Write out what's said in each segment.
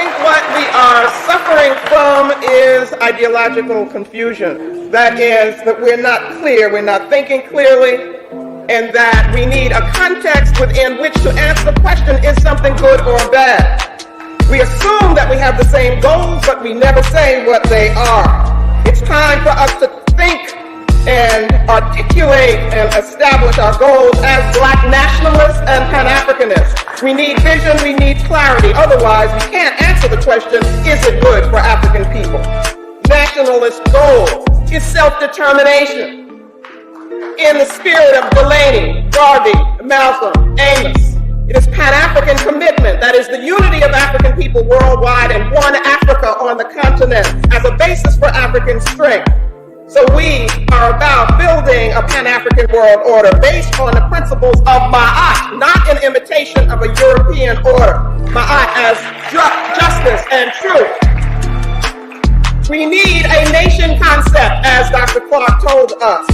think what we are suffering from is ideological confusion. That is, that we're not clear, we're not thinking clearly, and that we need a context within which to answer the question, is something good or bad? We assume that we have the same goals, but we never say what they are. It's time for us to think and articulate and establish our goals as Black nationalists and Pan-Africanists. We need vision, we need clarity. Otherwise, we can't answer the question, is it good for African people? Nationalist goal is self-determination. In the spirit of Delaney, Garvey, Malcolm, Amos, it is Pan-African commitment, that is the unity of African people worldwide and one Africa on the continent as a basis for African strength. So we are about building a Pan-African world order based on the principles of Ma'at, not in imitation of a European order. Ma'at as justice and truth. We need a nation concept, as Dr. Clark told us.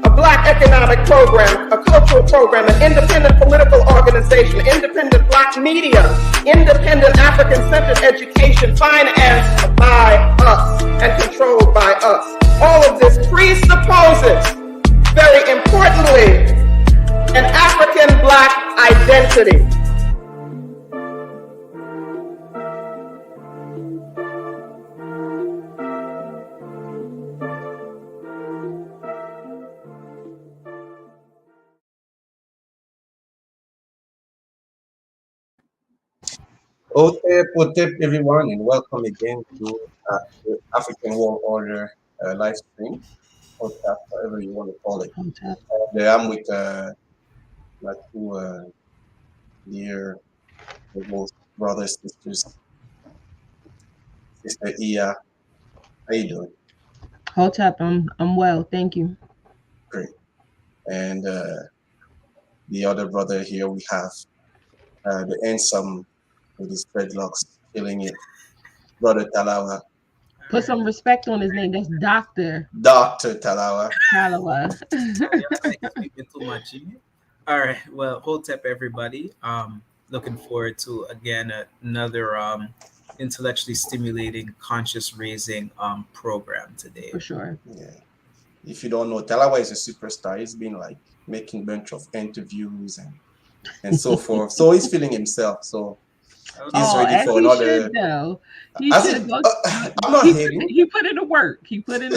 A Black economic program, a cultural program, an independent political organization, independent Black media, independent African-centered education financed by us and controlled by us. All of this presupposes, very importantly, an African Black identity. Otep, everyone, and welcome again to the African World Order live stream, podcast, whatever you want to call it. I'm with my two dear brothers, sisters, Sister Iya. How you doing? Hotep, I'm well, thank you. Great. And the other brother here we have the handsome with his dreadlocks, feeling it, Brother Talawa. Put some respect on his name. That's Dr. Talawa. All right. Well, Hotep, everybody. Looking forward to, again, another intellectually stimulating, conscious raising program today. For sure. Yeah. If you don't know, Talawa is a superstar. He's been like making a bunch of interviews and so forth. So he's feeling himself. So he's ready for another. I'm not hating. He put in the work. He's putting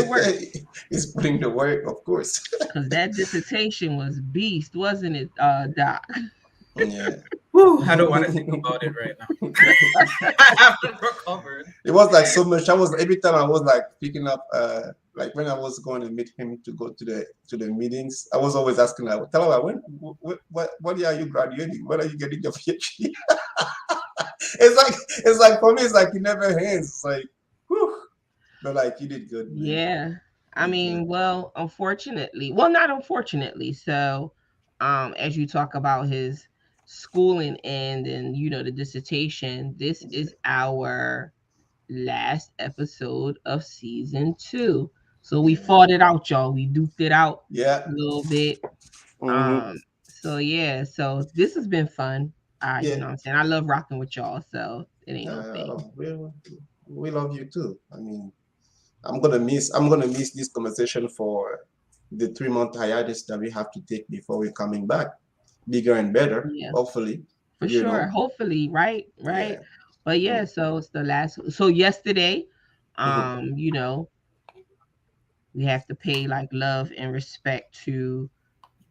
the work, of course. Because that dissertation was beast, wasn't it, Doc? Yeah. Whew, I don't want to think about it right now. I haven't recovered. It was like so much. Every time I was like picking up, like when I was going to meet him to go to the meetings, I was always asking like, tell her what year are you graduating? When are you getting your PhD? it's like for me, it's like it never ends. It's like, whew. But like you did good. Man. Yeah. I mean, well, not unfortunately. So, as you talk about his schooling and the dissertation, this is our last episode of season 2. So we fought it out, y'all. We duked it out a little bit. Mm-hmm. So this has been fun. You know what I'm saying? I love rocking with y'all, so it ain't no thing. We love you too. I mean, I'm gonna miss this conversation for the 3-month hiatus that we have to take before we're coming back. Bigger and better, hopefully. For sure. Hopefully, right? Yeah. But so it's the last. So yesterday, we have to pay like love and respect to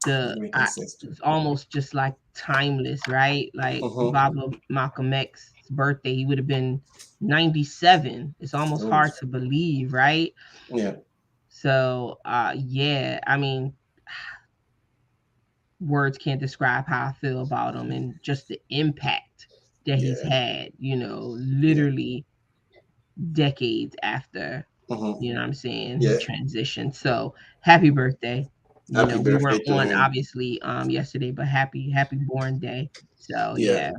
it's almost just like timeless, right? Like Baba Malcolm X's birthday, he would have been 97. It's almost hard to believe, right? Yeah. So I mean, words can't describe how I feel about him and just the impact that he's had, literally decades after, you know what I'm saying, he transitioned. So happy birthday. We weren't on obviously yesterday, but happy born day. So yeah.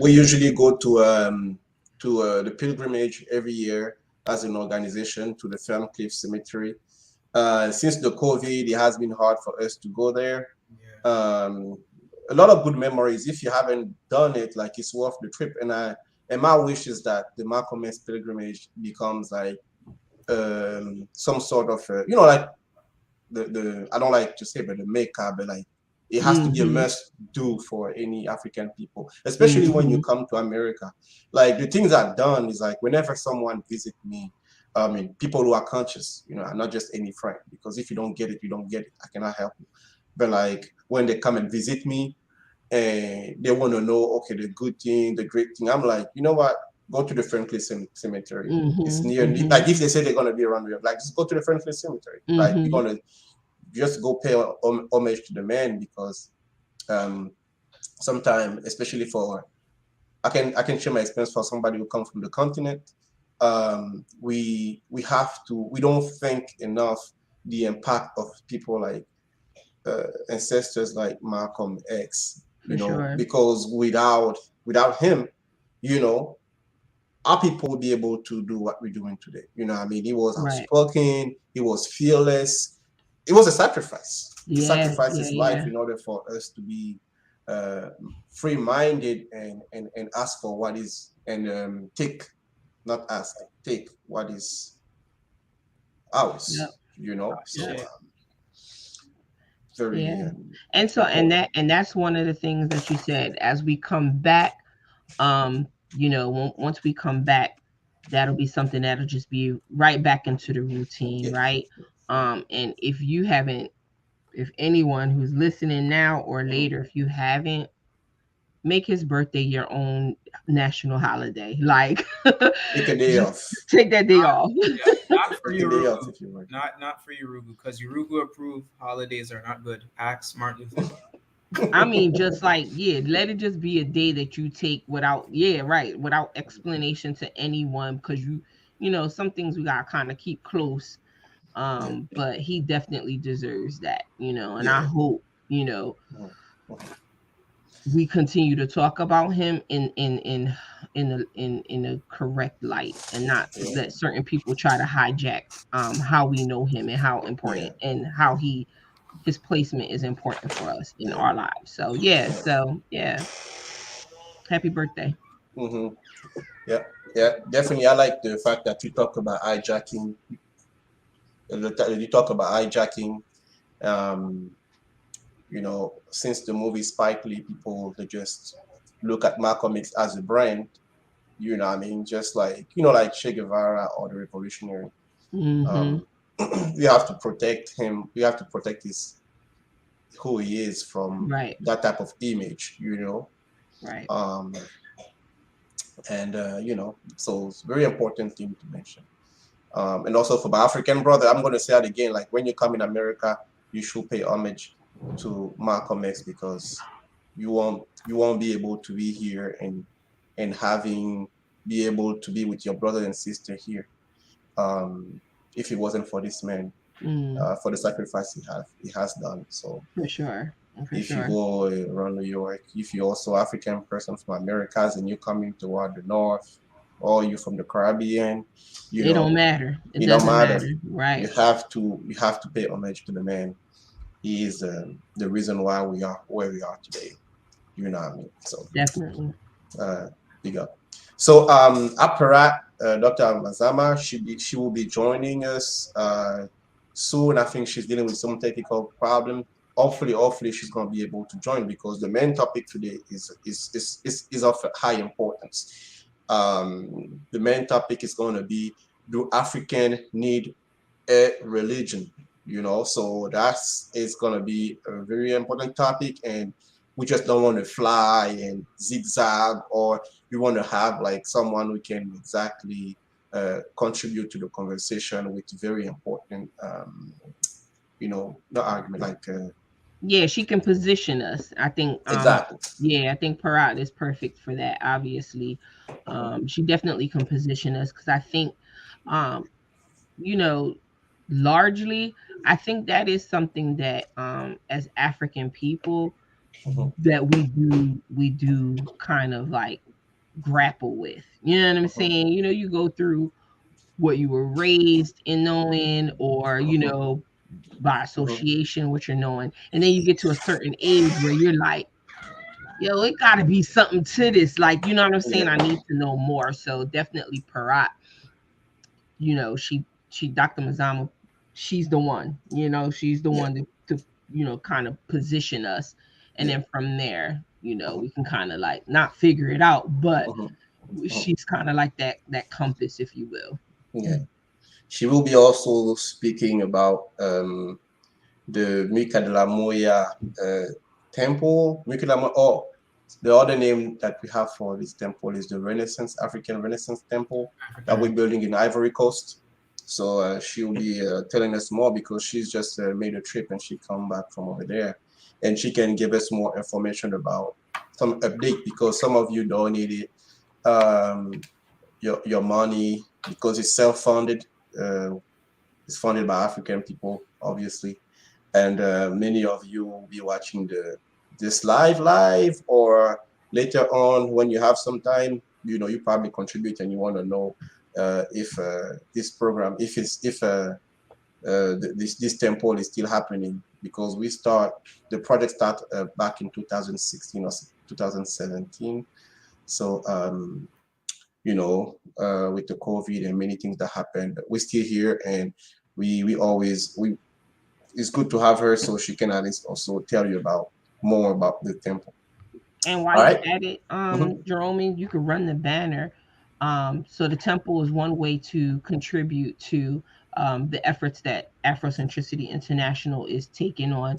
We usually go to the pilgrimage every year as an organization to the Ferncliff Cemetery. Since the COVID, it has been hard for us to go there. A lot of good memories. If you haven't done it, like it's worth the trip. And And my wish is that the Malcolm X pilgrimage becomes like some sort of like the I don't like to say, but the Mecca, but like it has to be a must do for any African people, especially when you come to America. Like the things I've done is like whenever someone visit me, I mean people who are conscious, not just any friend, because if you don't get it, you don't get it. I cannot help you. But like when they come and visit me and they want to know, okay, the good thing, the great thing, I'm like, you know what? Go to the Franklin Cemetery. It's near me. Like if they say they're gonna be around here, like just go to the Franklin Cemetery. Like you're gonna just go pay homage to the man because sometimes, especially for I can share my experience for somebody who comes from the continent. We don't think enough the impact of people like ancestors like Malcolm X, For sure. because without him, you know, our people would be able to do what we're doing today. I mean, he was Right. outspoken, he was fearless. It was a sacrifice. He Yeah. sacrificed Yeah. his life Yeah. in order for us to be uh, free-minded and ask for what is and take, not ask, take what is Yep. ours. So Yep. very Yeah. And so important. and that's one of the things that you said as we come back, once we come back, that'll be something that'll just be right back into the routine, Yeah. right? And if anyone who's listening now or Mhm. later, if you haven't, make his birthday your own national holiday. Like, Take a day just off. take that day Not, off. yeah, not for Take a day off Urugu. if you want. Not for Urugu, because Urugu approved holidays are not good. Ask Martin Luther King. I mean, just like, yeah, let it just be a day that you take without, yeah, right, without explanation to anyone, because some things we gotta kind of keep close. Yeah. But he definitely deserves that, and I Yeah. hope, Mhm. we continue to talk about him in a correct light, and not Yeah. let certain people try to hijack how we know him and how Yeah. important and how his placement is important for us in our lives. So yeah, happy birthday. Hmm. Yeah. Yeah. Definitely. I like the fact that you talk about hijacking. You talk about hijacking. Um, since the movie Spike Lee, people they just look at Malcolm X as a brand. I mean, just like like Che Guevara or the revolutionary. Mm-hmm. Um, we have to protect him. We have to protect his who he is from Right. that type of image. Right. Um, and so it's a very important thing to mention. And also for my African brother, I'm going to say it again. Like when you come in America, you should pay homage to Malcolm X because you won't be able to be here and having be able to be with your brother and sister here um, if it wasn't for this man for the sacrifice he has done. So For sure. For if you sure. go around New York, if you're also African person from Americas and you're coming toward the north, or you from the Caribbean, you It don't know, matter. It it don't doesn't matter. matter. You Right. have to pay homage to the man. He is the reason why we are where we are today. You know what I mean? So Definitely. uh, big up. So Aparat, Dr. Mazama, she will be joining us soon. I think she's dealing with some technical problem. Hopefully, she's going to be able to join because the main topic today is of high importance. The main topic is going to be: Do African need a religion? So that's it's going to be a very important topic, and we just don't want to fly and zigzag, or we want to have like someone who can exactly contribute to the conversation with very important the argument like Yeah, she can position us. I think exactly. yeah, I think Parat is perfect for that, obviously. She definitely can position us because I think um you know largely I think that is something that as African people Mhm, that we do kind of like grapple with. You know what I'm mhm, saying? You go through what you were raised in knowing, or mhm, by mhm, association what you're knowing, and then you get to a certain age where you're like, Yo, it gotta be something to this. Like, you know what I'm saying? I Yeah. need to know more. So definitely Parat, she Dr. Mazama, she's the one, she's the Yeah. one to kind of position us. And Yeah. then from there, Mhm, we can kind of like not figure it out, but mhm, mhm. she's kind of like that compass, if you will. Yeah. She will be also speaking about the Mika de la Moya temple. Mika de la Moya, oh, the other name that we have for this temple is the Renaissance, African Renaissance Temple that we're African. building in Ivory Coast. So she'll be telling us more because she's just made a trip and she come back from over there, and she can give us more information about some update because some of you donated your money because it's self-funded. Uh, it's funded by African people, obviously, and many of you will be watching this live or later on when you have some time. You probably contribute and you want to know if this program, if this temple is still happening because the project start back in 2016 or 2017. So with the COVID and many things that happened, we're still here, and we always we it's good to have her so she can at least also tell you about more about the temple. And while All you right. at it, Mm-hmm. Jerome, you could run the banner. So the temple is one way to contribute to the efforts that Afrocentricity International is taking on.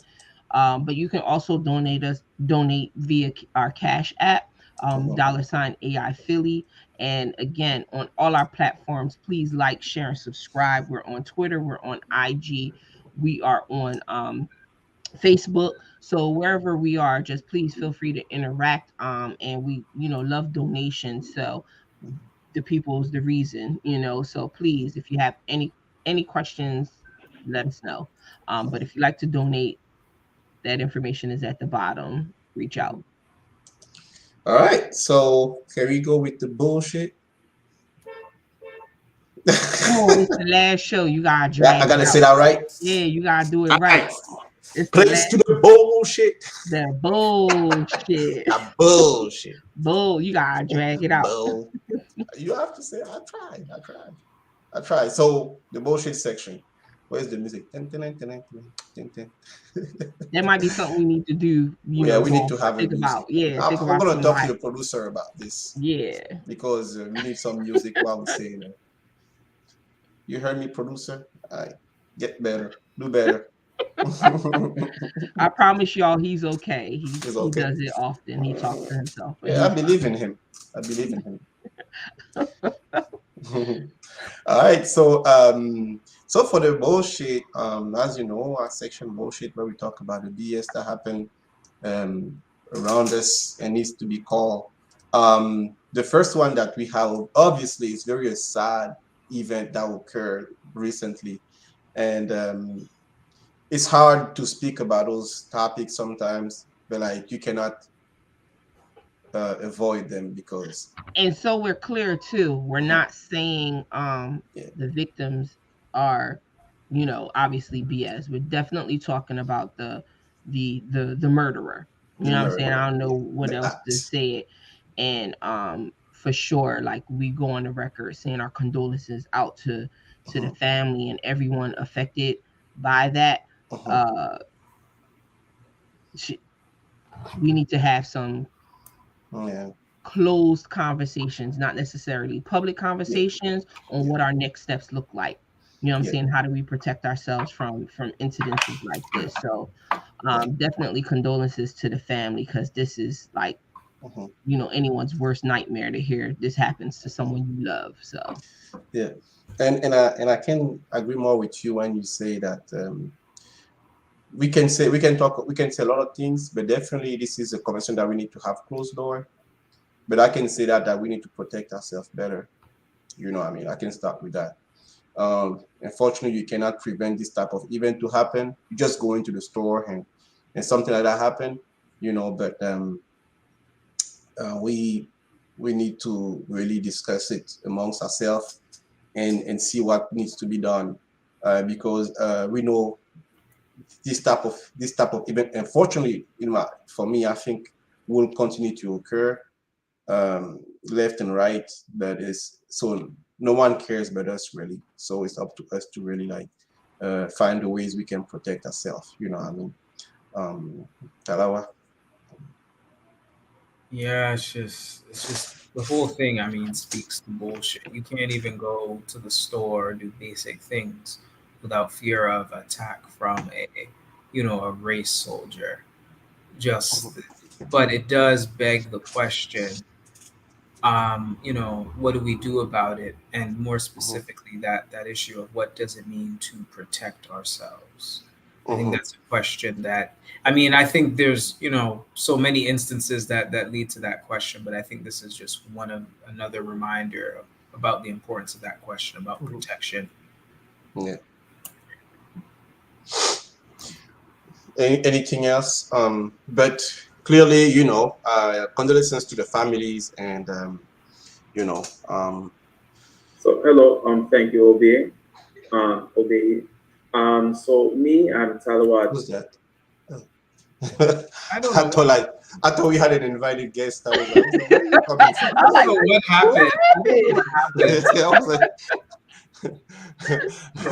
But you can also donate via our Cash App, Mm-hmm. $ AI Philly. And again, on all our platforms, please like, share, and subscribe. We're on Twitter, we're on IG, we are on Facebook. So wherever we are, just please feel free to interact. And we, love donations. So the people's the reason. So please, if you have any questions, let us know. But if you like to donate, that information is at the bottom. Reach out. All right. So can we go with the bullshit? Come on, it's the last show. You gotta Yeah, I drag it gotta say out. that right. Yeah, you gotta do it All right. right. It's the Place last to the bullshit. the bullshit. That bullshit. Bull, you gotta drag it out. Bull. You have to say. I tried. I tried. I tried. So the bullshit section. Where's the music? Dun, dun, dun, dun, dun, dun, dun. That might be something we need to do, Yeah, we need going to forward. have a Think music. about, yeah, think I'm about gonna some talk to like, the producer about this yeah. because we need some music while we're saying it. You heard me, producer? All right, get better, do better. I promise y'all he's okay. He It's he okay. does it often. He talks to himself, but Yeah, I he's believe in him. I believe in him. All right, so for the bullshit, as you know, our section bullshit where we talk about the BS that happened um around us and needs to be called. The first one that we have obviously is very sad event that occurred recently, and it's hard to speak about those topics sometimes, but like you cannot avoid them because and so we're clear too. We're Mhm. not saying Yeah, the victims are, obviously BS. We're definitely talking about the murderer. You the know what I'm saying? I murderer, don't know yeah, what the else to act. say it. And for sure, like we go on the record saying our condolences out to the Mhm, family and everyone affected by that. mhm. Uh sh- we need to have some Yeah, closed conversations, not necessarily public yeah, conversations on yeah, what our next steps look like. You know what I'm yeah, saying? How do we protect ourselves from incidences like this? So yeah. definitely condolences to the family because this is like, Mhm. anyone's worst nightmare to hear this happens to someone you love. So Yeah, and I can agree more with you when you say that we can say a lot of things, but definitely this is a conversation that we need to have closed door. But I can say that we need to protect ourselves better. You know, what I mean, I can start with that. Unfortunately, you cannot prevent this type of event to happen. You just go into the store and something like that happen. But we need to really discuss it amongst ourselves and see what needs to be done because we know this type of event. Unfortunately, for me, I think will continue to occur left and right. That is, so no one cares but us really. So it's up to us to really like find the ways we can protect ourselves. You know what I mean? Talawa. Yeah, it's just the whole thing. I mean, speaks to bullshit. You can't even go to the store or do basic things without fear of attack from a race soldier. Just, but it does beg the question. What do we do about it? And more specifically, that issue of what does it mean to protect ourselves? I think that's a question that, I mean, I think there's, so many instances that lead to that question, but I think this is just one of another reminder about the importance of that question about protection. Yeah. Anything else? But clearly, condolences to the families and, So hello, thank you, Obi. Obi. So me and Talawat. who's that? I don't know. I thought we had an invited guest. I was like, where are you coming from? I don't know what happened. I was like,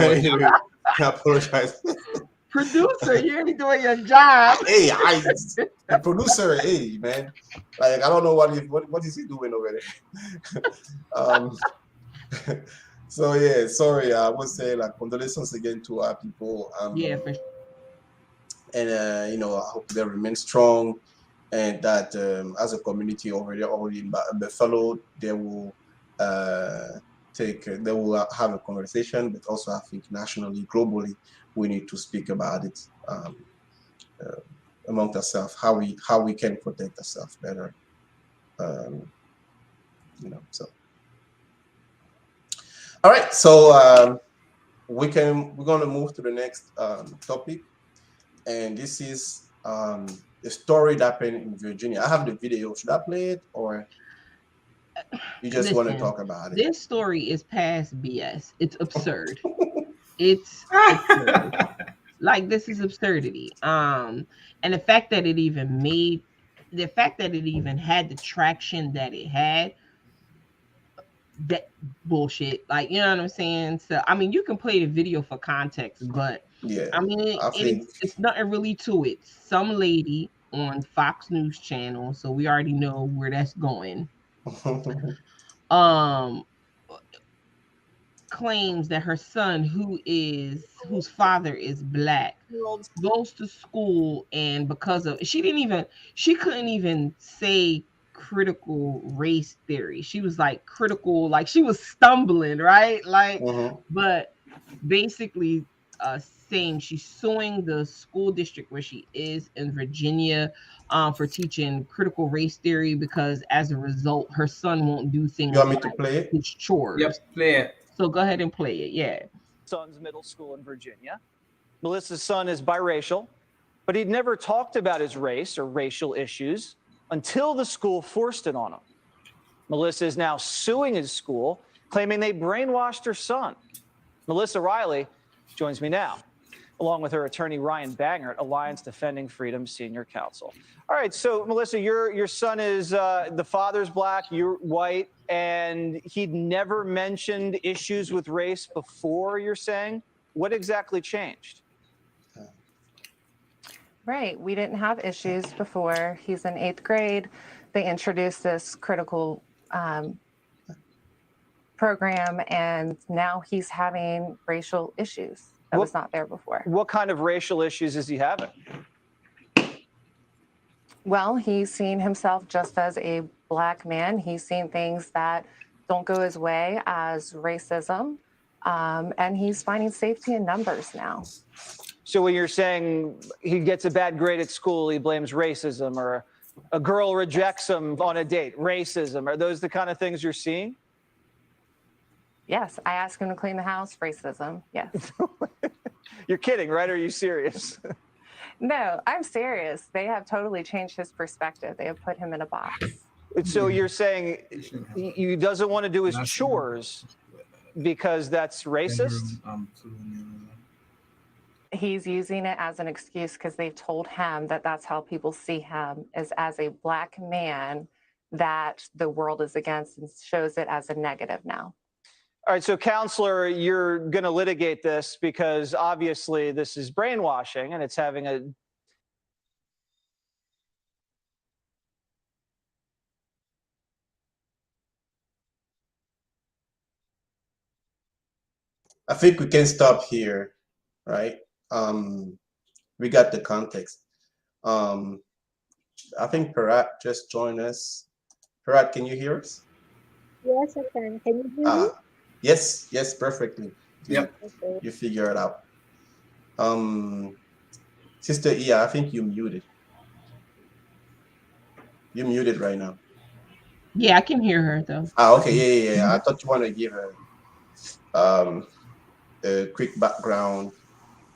anyway, I apologize. Producer, you ain't doing your job. Hey, the producer, hey man, like I don't know what is he doing over there. So yeah, sorry, I was saying like condolences again to our people. Yeah, for sure. And I hope they remain strong, and that as a community over there, already in Buffalo, they will they will have a conversation, but also I think nationally, globally, we need to speak about it among ourselves, how we can protect ourselves better. So all right, so we're gonna move to the next topic, and this is a story that happened in Virginia. I have the video. Should I play it, or you just want to talk about it? This story is past BS. It's absurd. It's absurd. Like, this is absurdity. And the fact that it even had the traction that it had, that bullshit. Like, you know what I'm saying? So, I mean, you can play the video for context, but yeah, I mean, it's nothing really to it. Some lady on Fox News Channel, so we already know where that's going. Claims that her son, whose father is black, goes to school, and because of she couldn't even say critical race theory. She was like critical, like she was stumbling, right? Like, but basically saying she's suing the school district where she is in Virginia for teaching critical race theory, because as a result her son won't do things. You want me to play it? His chores. Yep, play it. So go ahead and play it. Yeah. Son's middle school in Virginia. Melissa's son is biracial, but he'd never talked about his race or racial issues until the school forced it on him. Melissa is now suing his school, claiming they brainwashed her son. Melissa Riley joins me now, along with her attorney Ryan Bangert, Alliance Defending Freedom Senior Counsel. All right, so Melissa, your son is the father's black, you're white, and he'd never mentioned issues with race before, you're saying? What exactly changed? Right, we didn't have issues before. He's in 8th grade. They introduced this critical program, and now he's having racial issues that was not there before. What kind of racial issues is he having? Well, he's seen himself just as a black man. He's seen things that don't go his way as racism, and he's finding safety in numbers now. So when you're saying he gets a bad grade at school, he blames racism, or a girl rejects him on a date, racism, are those the kind of things you're seeing? Yes, I ask him to clean the house, racism, yes. You're kidding, right? Or are you serious? No, I'm serious. They have totally changed his perspective. They have put him in a box. So you're saying he doesn't want to do his chores because that's racist? he's using it as an excuse because they've told him that that's how people see him, is as a Black man that the world is against, and shows it as a negative now. All right, so counselor, you're going to litigate this because obviously this is brainwashing and it's having a I think we can stop here, right? We got the context. I think Parat just joined us. Parat, can you hear us? Yes, I can. Can you hear me? Yes, perfectly. Yep. Okay. You figure it out. Sister Iya, I think you muted. You're muted right now. Yeah, I can hear her though. Okay, yeah. I thought you want to give a quick background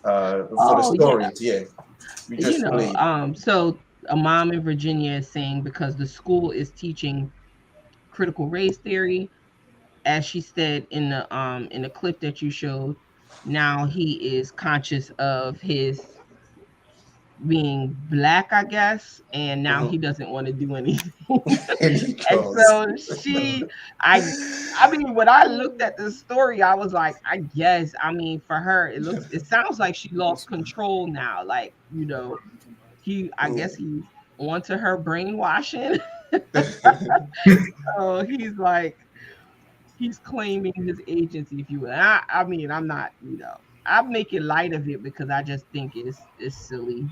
for the story. Yeah. We just played. So a mom in Virginia is saying because the school is teaching critical race theory, as she said in the clip that you showed, now he is conscious of his being Black, I guess, and now he doesn't want to do anything. And so I mean, when I looked at the story, I was like, I guess, I mean, for her, it sounds like she lost control now. Like, I guess he's onto her brainwashing. So he's claiming his agency, if you will. I mean, I'm not, I'm making light of it because I just think it's silly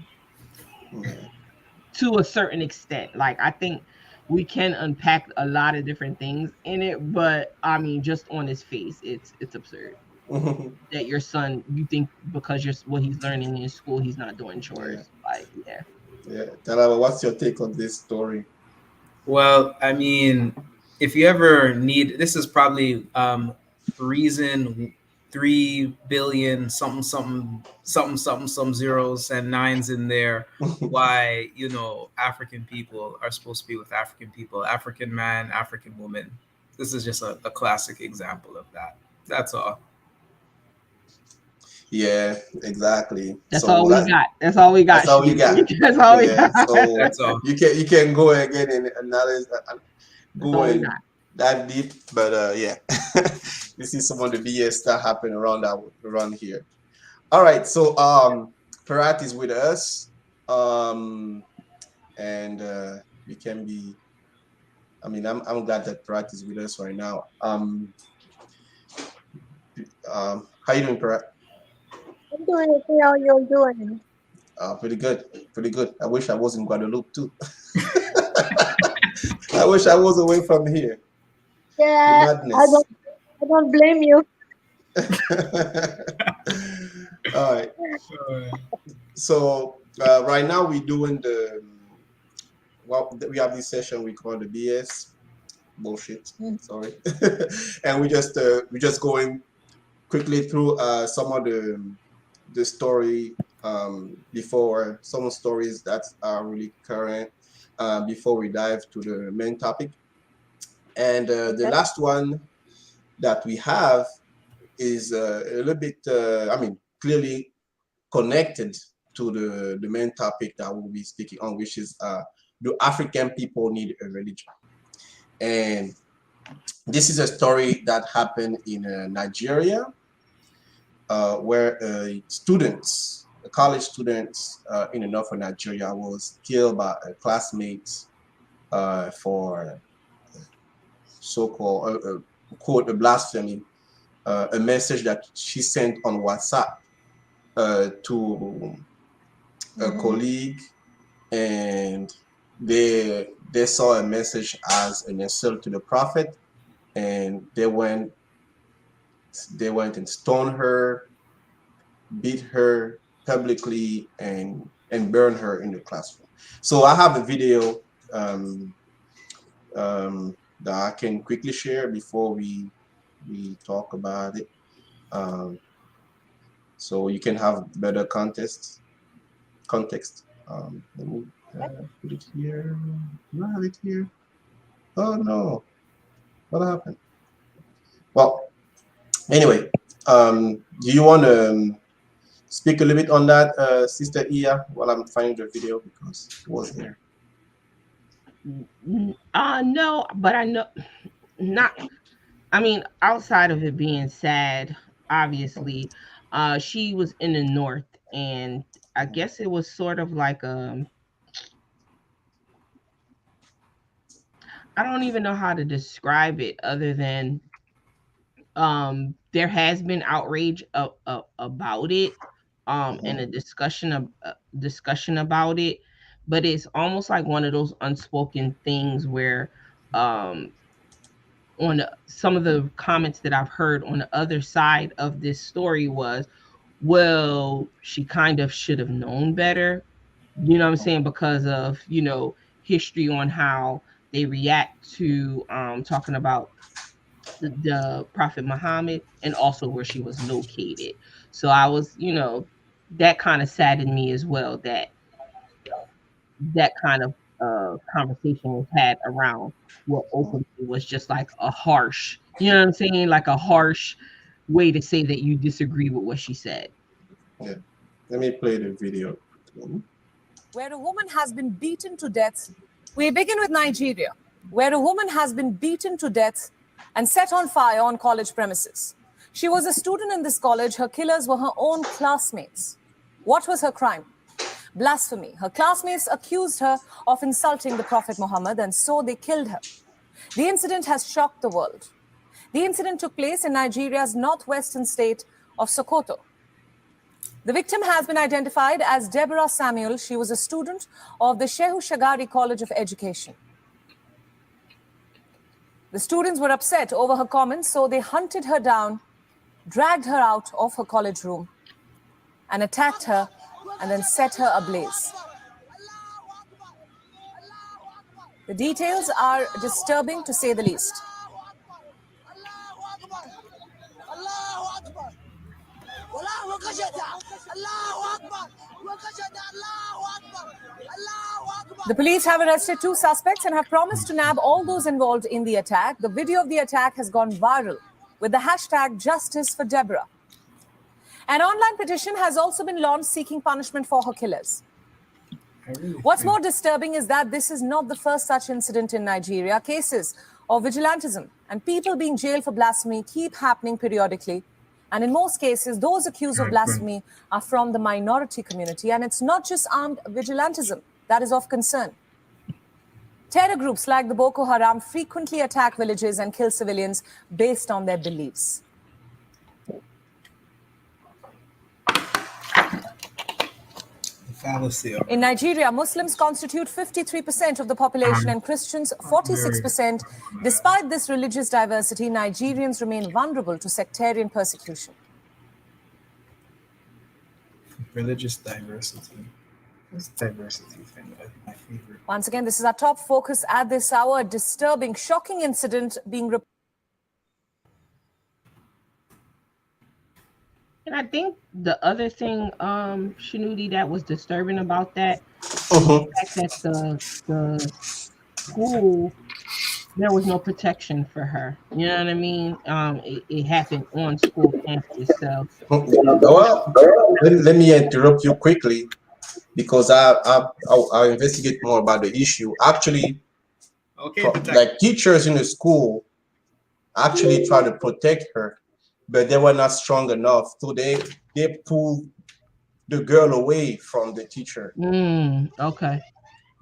to a certain extent. Like, I think we can unpack a lot of different things in it, but I mean, just on his face, it's absurd that your son, you think because what he's learning in school, he's not doing chores. Like, yeah. Talaba, what's your take on this story? Well, I mean, if you ever need, this is probably reason 3 billion some zeros and nines in there why African people are supposed to be with African people, African man, African woman. This is just a classic example of that. That's all. Yeah, exactly. That's all we got. That's all we got. That's all we got. That's all we got. So That's all. You can go again and analyze, go that deep, but yeah, you see some of the BS stuff happening around here. All right, so Parat is with us, and we can be. I mean, I'm glad that Parat is with us right now. How you doing, Parat? I'm doing okay. How you're doing? Pretty good. I wish I was in Guadeloupe too. I wish I was away from here. Yeah, I don't blame you. All right. So right now we're doing we have this session we call the BS bullshit. Sorry, and we just going quickly through some of the story before some stories that are really current before we dive to the main topic. And the last one that we have is a little bit, clearly connected to the main topic that we'll be speaking on, which is do African people need a religion? And this is a story that happened in Nigeria, where college students in the north of Nigeria was killed by a classmate for so-called quote a blasphemy, a message that she sent on WhatsApp to a colleague, and they saw a message as an insult to the prophet, and they went and stoned her, beat her publicly, and burned her in the classroom. So I have a video that I can quickly share before we talk about it, so you can have better context. Let me put it here. Do I have it here? Oh no, what happened? Well, anyway, do you want to speak a little bit on that, Sister Iya, while I'm finding the video because it was there. No, but I know not. I mean, outside of it being sad, obviously, she was in the north, and I guess it was sort of like I don't even know how to describe it other than there has been outrage about it, and a discussion about it, but it's almost like one of those unspoken things where um some of the comments that I've heard on the other side of this story was, well, she kind of should have known better, you know what I'm saying, because of, history on how they react to talking about the Prophet Muhammad and also where she was located. So I was, that kind of saddened me as well, that kind of conversation was had around what openly was just like a harsh, you know what I'm saying? Like a harsh way to say that you disagree with what she said. Yeah. Let me play the video. Where a woman has been beaten to death. We begin with Nigeria, where a woman has been beaten to death and set on fire on college premises. She was a student in this college. Her killers were her own classmates. What was her crime? Blasphemy. Her classmates accused her of insulting the Prophet Muhammad, and so they killed her. The incident has shocked the world. The incident took place in Nigeria's northwestern state of Sokoto. The victim has been identified as Deborah Samuel. She was a student of the Shehu Shagari College of Education. The students were upset over her comments, so they hunted her down, dragged her out of her college room, and attacked her and then set her ablaze. The details are disturbing, to say the least. The police have arrested 2 suspects and have promised to nab all those involved in the attack. The video of the attack has gone viral with the hashtag Justice for Deborah. An online petition has also been launched seeking punishment for her killers. What's more disturbing is that this is not the first such incident in Nigeria. Cases of vigilantism and people being jailed for blasphemy keep happening periodically. And in most cases, those accused of blasphemy are from the minority community. And it's not just armed vigilantism that is of concern. Terror groups like the Boko Haram frequently attack villages and kill civilians based on their beliefs. In Nigeria, Muslims constitute 53% of the population and Christians 46%. Despite this religious diversity, Nigerians remain vulnerable to sectarian persecution. Religious diversity. This diversity thing, my favorite. Once again, this is our top focus at this hour. A disturbing, shocking incident being reported. And I think the other thing, Shanudi, that was disturbing about that, the fact that the school, there was no protection for her. You know what I mean? It happened on school campus. So, well, let me interrupt you quickly because I'll investigate more about the issue. Actually, like teachers in the school actually try to protect her, but they were not strong enough, so they pulled the girl away from the teacher. Okay.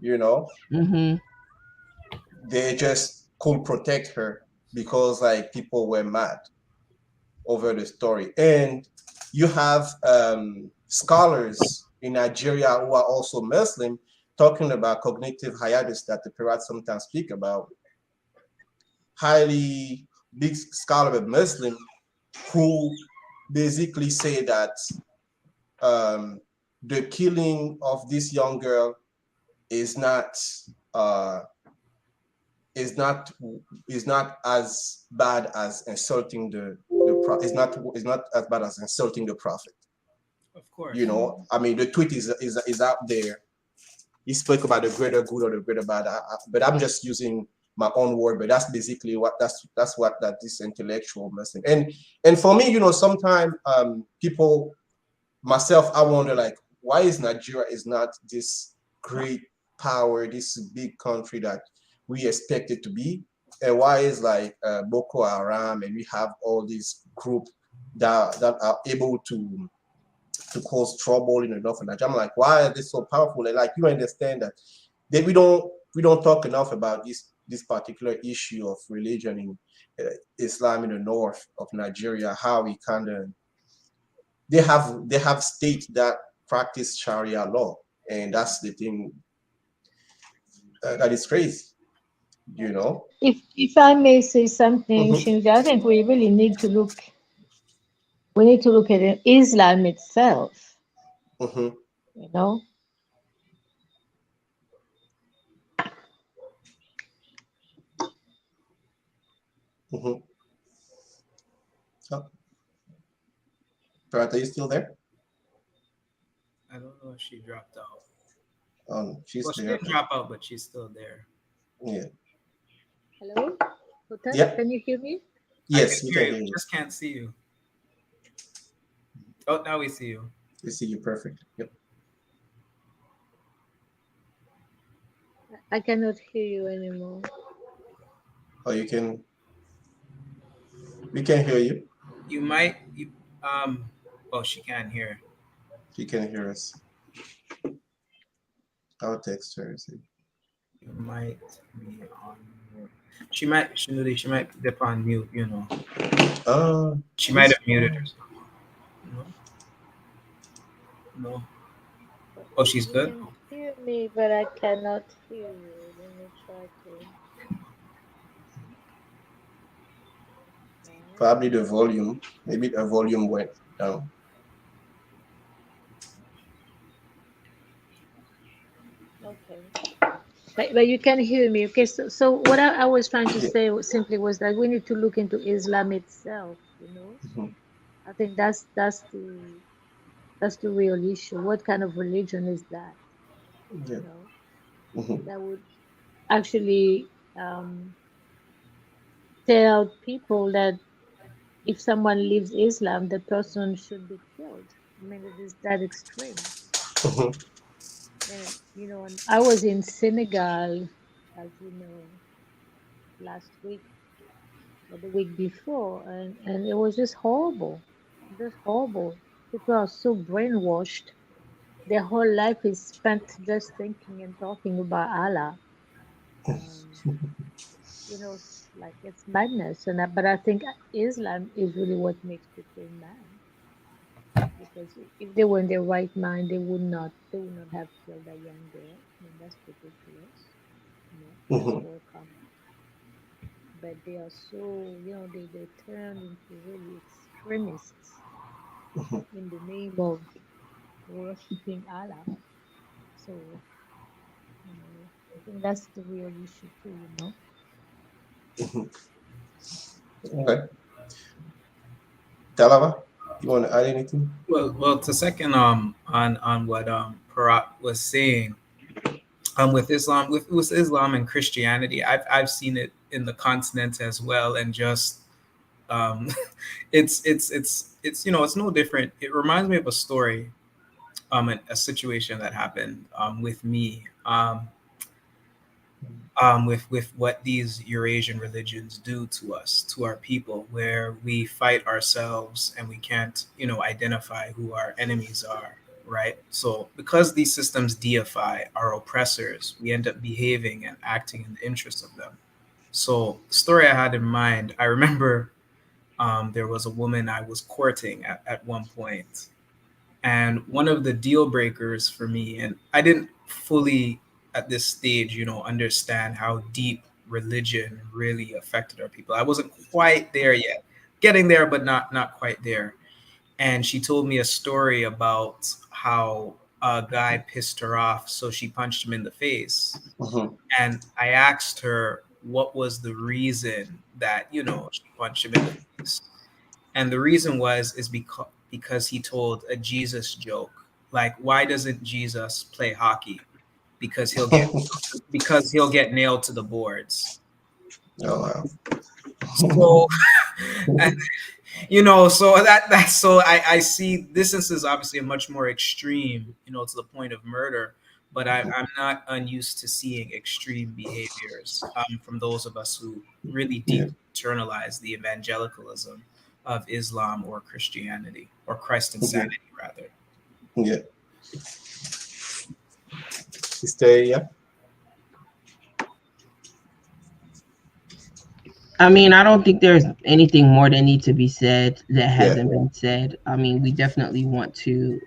You know, they just couldn't protect her because like people were mad over the story. And you have scholars in Nigeria who are also Muslim talking about cognitive hiatus that the Pirates sometimes speak about. Highly big scholar of Muslim who basically say that the killing of this young girl is not as bad as insulting the prophet. Is not as bad as insulting the prophet. Of course. You know, I mean, the tweet is out there. He spoke about the greater good or the greater bad, but I'm just using my own word. But that's basically what this intellectual Muslim and for me, you know, sometimes people myself, I wonder like, why is Nigeria is not this great power, this big country that we expect it to be, and why is like Boko Haram, and we have all these group that are able to cause trouble in the north of Nigeria. I'm like, why are they so powerful? And like, you understand that we don't talk enough about this particular issue of religion in Islam in the north of Nigeria. How we kind of they have states that practice Sharia law, and that's the thing that is crazy, you know. If I may say something, Mm-hmm. Shinja, I think we really need to look. We need to look at Islam itself. Mm-hmm. You know, Mm-hmm. Oh, Parata, are you still there? I don't know if she dropped out. She's Well, she there. didn't drop out, but she's still there. Yeah. hello, Hotel, Yeah. can you hear me? Yes, I we can can hear hear you. you. Just can't see you. Oh, now we see you. We see you perfect. Yep. I cannot hear you anymore. Oh, you can. We can hear you. You might. Oh, she can't hear. She can hear us. I'll text her and see. You might be on mute. She might. She might dip on mute. You know. She might have muted herself. No. Oh, she's You good. can hear me, but I cannot hear you. Let me try to. Probably the volume. Maybe the volume went down. Okay. But you can hear me. Okay. So what I was trying to say simply was that we need to look into Islam itself. You know, Mm-hmm. I think that's the real issue. What kind of religion is that? Yeah. You know, Mm-hmm. that would actually tell people that if someone leaves Islam, the person should be killed. I mean, it is that extreme. Mm-hmm. And you know, and I was in Senegal, as you know, last week or the week before, and it was just horrible, just horrible. People are so brainwashed. Their whole life is spent just thinking and talking about Allah. Um, you know, like it's madness. But I think Islam is really what makes people mad, because if they were in their right mind, they would not have killed that young girl. I mean, that's ridiculous. You know, that's Mm-hmm. all common. But they are so, they turn into really extremists in the name of worshiping Allah. So, I think that's the real issue too. Okay. Talava, you want to add anything? Well, to second on what Parat was saying, with Islam, with Islam and Christianity, I've seen it in the continent as well, and just um, it's it's no different. It reminds me of a story, a situation that happened with me. With what these Eurasian religions do to us, to our people, where we fight ourselves and we can't, identify who our enemies are, right? So because these systems deify our oppressors, we end up behaving and acting in the interest of them. So the story I had in mind, I remember there was a woman I was courting at one point, and one of the deal breakers for me, and I didn't fully at this stage, understand how deep religion really affected our people. I wasn't quite there yet. Getting there, but not quite there. And she told me a story about how a guy pissed her off, so she punched him in the face. Mm-hmm. And I asked her what was the reason that, she punched him in the face. And the reason is because he told a Jesus joke. Like, why doesn't Jesus play hockey? Because he'll get nailed to the boards. Oh wow. So, and, So that's so I see this instance is obviously a much more extreme, to the point of murder. But I'm not unused to seeing extreme behaviors from those of us who really Yeah. deeply internalize the evangelicalism of Islam or Christianity or Christ insanity, rather. Yeah. Sister, yeah. I mean, I don't think there's anything more that needs to be said that Yeah. hasn't been said. I mean, we definitely want to,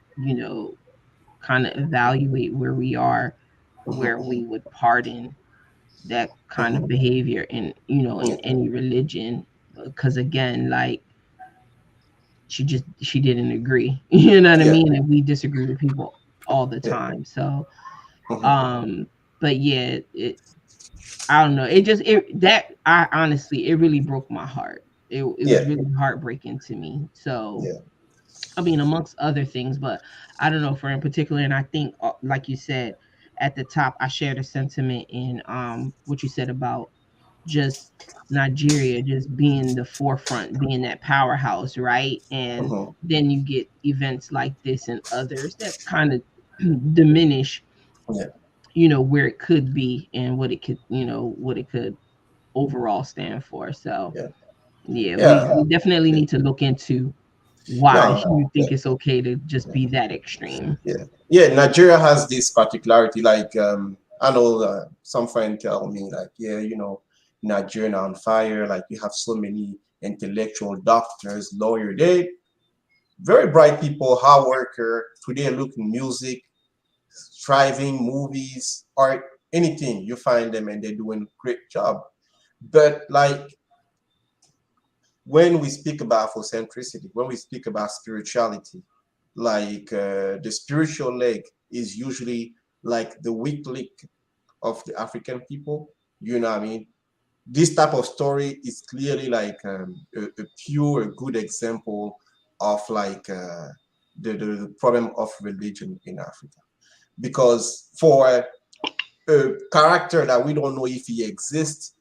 kind of evaluate where we are, where we would pardon that kind of behavior in Yeah. any religion. Because again, like she didn't agree. You know what I Yeah. mean? And we disagree with people all the Yeah. time. So, Mhm. but yeah, I don't know. I honestly, it really broke my heart. It was Yeah. really heartbreaking to me. So, Yeah. I mean, amongst other things, but I don't know for in particular. And I think, like you said at the top, I shared a sentiment in what you said about just Nigeria just being the forefront, being that powerhouse, right? And Mhm. then you get events like this and others that kind of diminish, Yeah. where it could be and what it could overall stand for. So Yeah. yeah, we, Yeah. we definitely Yeah. need to look into why No. you Yeah. think it's okay to just be that extreme. Yeah. Yeah. Nigeria has this particularity. Like, I know some friend tell me, like, yeah, Nigeria on fire. Like, you have so many intellectual doctors, lawyer. They very bright people, hard worker. Today, look in music, striving, movies, art, anything you find them, and they're doing a great job. But like when we speak about Afrocentricity, when we speak about spirituality, like the spiritual leg is usually like the weak link of the African people. You know what I mean? This type of story is clearly like a pure, a good example of like the problem of religion in Africa. Because for a character that we don't know if he exists,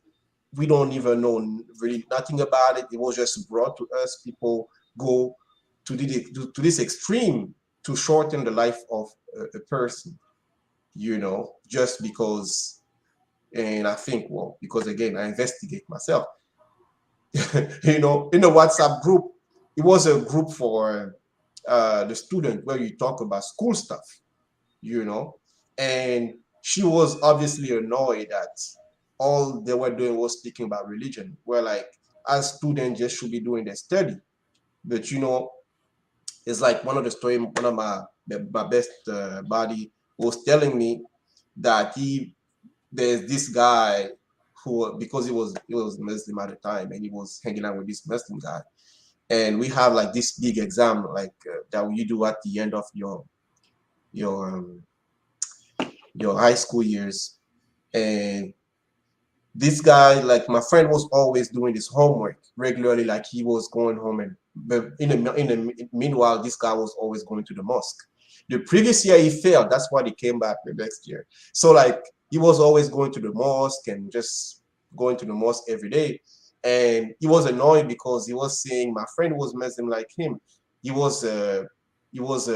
we don't even know really nothing about it. It was just brought to us. People go to this extreme to shorten the life of a person, just because. And I think, well, because again, I investigate myself. In the WhatsApp group, it was a group for the student where you talk about school stuff, you know, and she was obviously annoyed that all they were doing was speaking about religion. Where like as students just should be doing their study, but it's like one of the story. One of my best buddy was telling me that there's this guy who, because he was Muslim at the time and he was hanging out with this Muslim guy, and we have like this big exam like that you do at the end of your um, your high school years. And this guy, like my friend, was always doing his homework regularly. Like he was going home, and but in the meanwhile, this guy was always going to the mosque. The previous year he failed. That's why he came back the next year. So like he was always going to the mosque and just going to the mosque every day. And he was annoyed because he was seeing my friend was Muslim like him. He was he was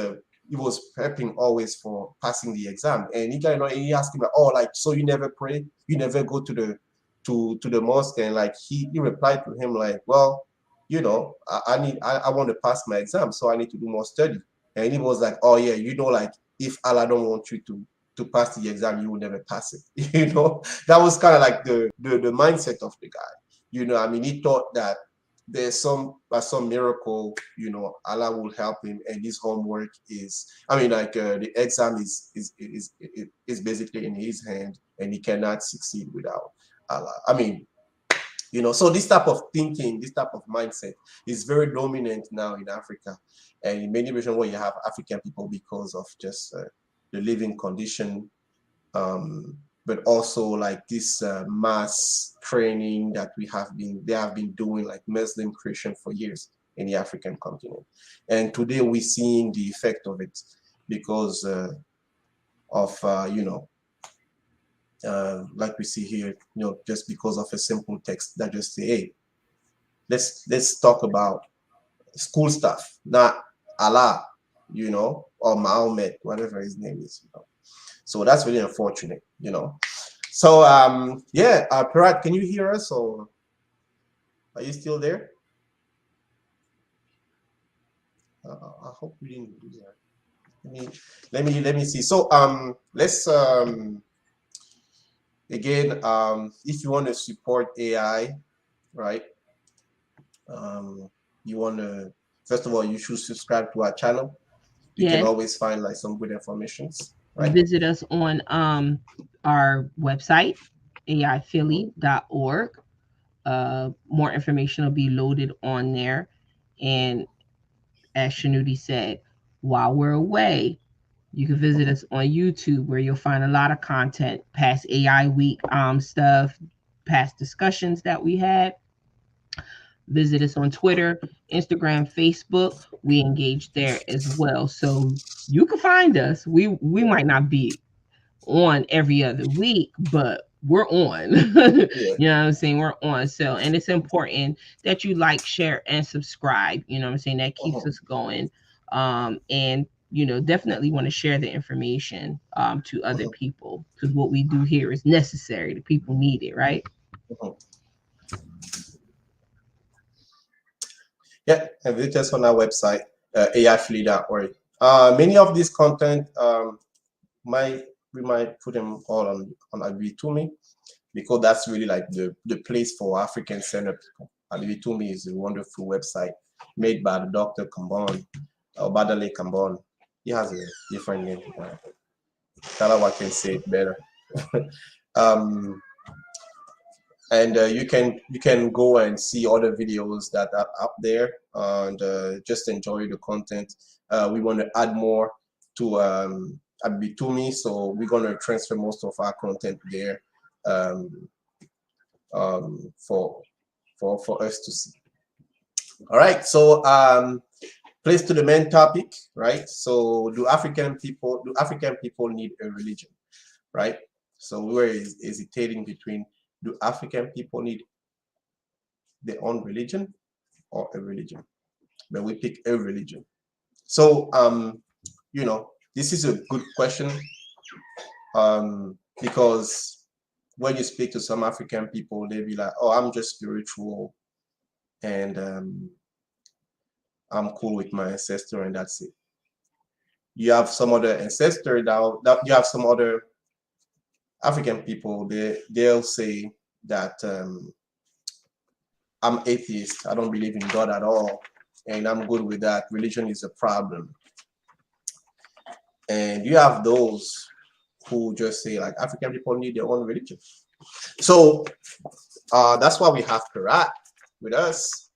he was prepping always for passing the exam. And he got annoyed and he asked him, oh, like, so you never pray? You never go to the mosque? And like he replied to him like, well, I want to pass my exam, so I need to do more study. And he was like, oh yeah, like if Allah don't want you to pass the exam, you will never pass it. That was kind of like the mindset of the guy. I mean, he thought that there's some miracle, Allah will help him, and his homework is, I mean, like the exam is basically in his hand, and he cannot succeed without Allah. I mean, so this type of thinking, this type of mindset is very dominant now in Africa, and in many regions where you have African people because of just the living condition, but also like this mass training that they have been doing, like Muslim Christian for years in the African continent. And today we're seeing the effect of it because of like we see here, just because of a simple text that just say, hey, let's talk about school stuff, not Allah, or Muhammad, whatever his name is. So that's really unfortunate. So yeah, Pirat, can you hear us, or are you still there? I hope we didn't do that. Let me see. So let's again, if you want to support AI, right? You want to, first of all, you should subscribe to our channel. You can Yes. always find like some good information, right? Visit us on our website, aiphilly.org. More information will be loaded on there. And as Shanuti said, while we're away, you can visit us on YouTube, where you'll find a lot of content, past AI week stuff, past discussions that we had. Visit us on Twitter, Instagram, Facebook. We engage there as well. So you can find us. We might not be on every other week, but we're on. You know what I'm saying? We're on. So, and it's important that you like, share, and subscribe. You know what I'm saying? That keeps us going. And definitely want to share the information to other people, because what we do here is necessary. The people need it, right? Yeah, and visit us on our website, aiphilly.org. Many of this content we might put them all on Abitumi, because that's really like the place for African center people. Abitumi is a wonderful website made by the Dr. Kambon, or Badale Kambon. He has a different name. Talawa can say it better. And you can go and see other videos that are up there, and just enjoy the content. We want to add more to Abitumi, so we're going to transfer most of our content there for us to see. All right, so place to the main topic, right? So do African people need a religion, right? So we were hesitating between, do African people need their own religion or a religion? But we pick a religion. So this is a good question, because when you speak to some African people, they'll be like, oh, I'm just spiritual, and I'm cool with my ancestor, and that's it. You have some other ancestor that you have some other African people, they'll say that I'm atheist, I don't believe in God at all, and I'm good with that. Religion is a problem. And you have those who just say like African people need their own religion. So that's why we have Karat with us.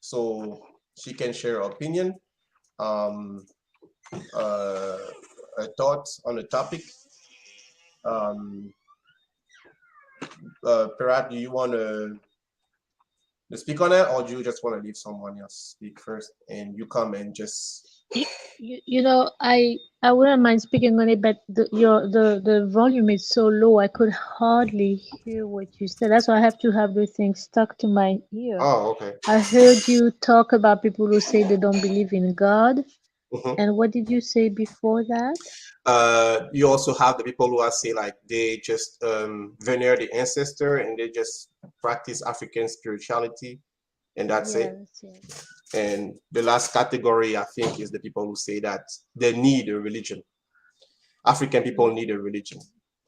So she can share her opinion, her thoughts on the topic. Karat, do you want to speak on it, or do you just want to leave someone else speak first, and you come and just I wouldn't mind speaking on it, but the volume is so low I could hardly hear what you said. That's why I have to have the thing stuck to my ear. Oh, okay. I heard you talk about people who say they don't believe in God. And what did you say before that? You also have the people who are say like they just venerate the ancestor and they just practice African spirituality, and that's it. And the last category, I think, is the people who say that they need a religion. African people need a religion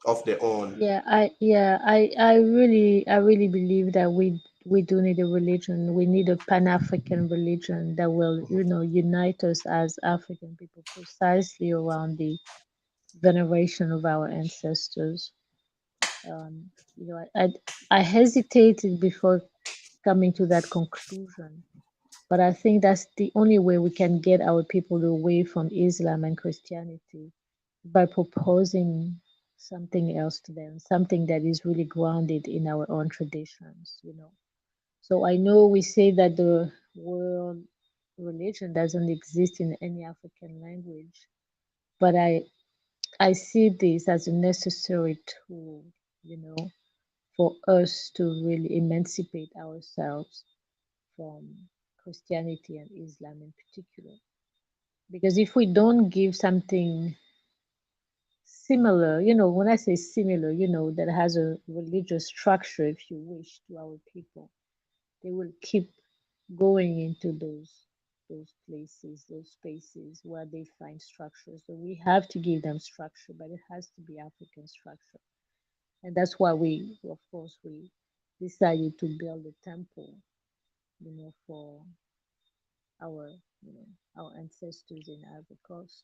of their own. I really believe that we do need a religion. We need a Pan-African religion that will, unite us as African people precisely around the veneration of our ancestors. I hesitated before coming to that conclusion, but I think that's the only way we can get our people away from Islam and Christianity, by proposing something else to them, something that is really grounded in our own traditions. So I know we say that the word religion doesn't exist in any African language, but I see this as a necessary tool, for us to really emancipate ourselves from Christianity and Islam in particular. Because if we don't give something similar, when I say similar, that has a religious structure, if you wish, to our people, they will keep going into those places, those spaces where they find structure. So we have to give them structure, but it has to be African structure. And that's why of course, we decided to build a temple, for our, our ancestors in Ivory Coast.